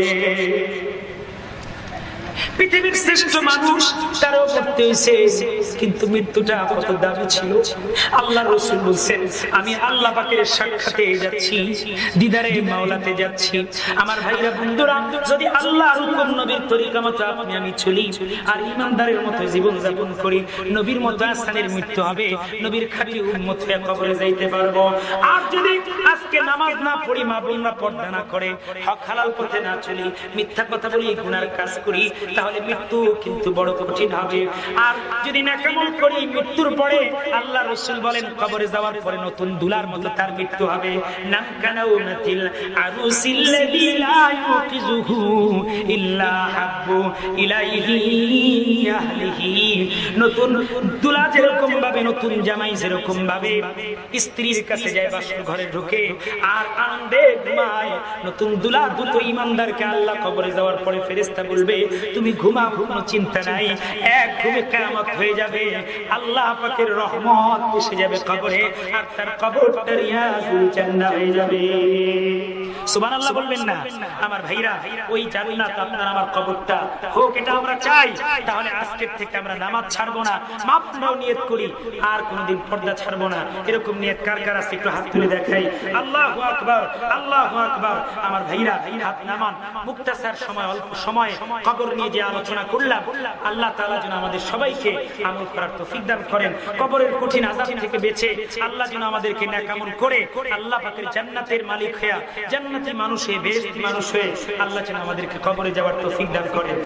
পৃথিবীর শ্রেষ্ঠ মানুষ তারও করতে হয়েছে, কিন্তু মৃত্যুটা কত দামি ছিল। আল্লাহ রাসূল বলছেন আমি আল্লাহ পাকের সাক্ষাতে যাচ্ছি, দিদারে মাওলাতে যাচ্ছি। আমার ভাইরা বন্ধুরা, যদি আল্লাহর হুকুম নবীর তরিকা মতো আপনি আমি চলি আর ইমানদারের মতো জীবন যাপন করি, নবীর মতো আসানের মৃত্যু হবে, নবীর খাঁটি উম্মত হয়ে কবরে যাইতে পারবো। আর যদি আজকে নামাজ না পড়ি, মা বোনরা পর্দা না করে, হক হালাল পথে না চলি, মিথ্যা কথা বলি, গুনার কাজ করি, তাহলে মৃত্যু কিন্তু বড় কঠিন হবে। আর যদি নাকামল করি, মৃত্যুর পরে আল্লাহ রাসূল বলেন কবরে যাওয়ার পরে নতুন দুলার মতো তার মৃত্যু হবে। নাকানাউনাতিল আরুসিল্লাযী লা ইউকিযুহু ইল্লা হাব্বু ইলাইহি আহলিহি। নতুন দুলা যেরকম ভাবে, নতুন জামাই যেরকম ভাবে স্ত্রীর কাছে যায়, বাসর ঘরে ঢুকে আর আনন্দে ঘুমায়, নতুন দুলা দুটো ইমানদারকে আল্লাহ কবরে যাওয়ার পরে ফেরেশতা বলবে তুমি ঘুমাও, কোনো চিন্তা নাই, এক ঘুমে কিয়ামত হয়ে যাবে, আল্লাহ পাকের রহমত এসে যাবে কবরে, আর তার কবরটা রিয়াজুল জান্নাহ হয়ে যাবে। সুবহানাল্লাহ বলবেন না আমার ভাইরা? ওই জান্নাত আপনার আমার কবরটা হোক, এটা আমরা চাই। তাহলে আজকের থেকে আমরা নামাজ ছাড়বো না, মাপনাও নিয়ত করি আর কোনোদিন পর্দা ছাড়বো না। এরকম নিয়ত কার কার আছে একটু হাত তুলে দেখাই। আল্লাহু আকবার, আল্লাহু আকবার। আমার ভাইরা হাত নামান। মুক্তাসার সময়, অল্প সময় কবর নিয়ে যে আলোচনা করলাম, আল্লাহ তাআলা যেন আমাদের সবাইকে আমল করার তৌফিক দান করেন। কবরের কঠিন আযাব থেকে বেঁচে আল্লাহ যেন আমাদেরকে নেক আমল করে আল্লাহ পাকের জান্নাতের মালিক হয়ে, জান্নাতি মানুষ হয়ে, বেহেশতি মানুষ হয়ে আল্লাহ যেন আমাদেরকে কবরে যাওয়ার তৌফিক দান করেন।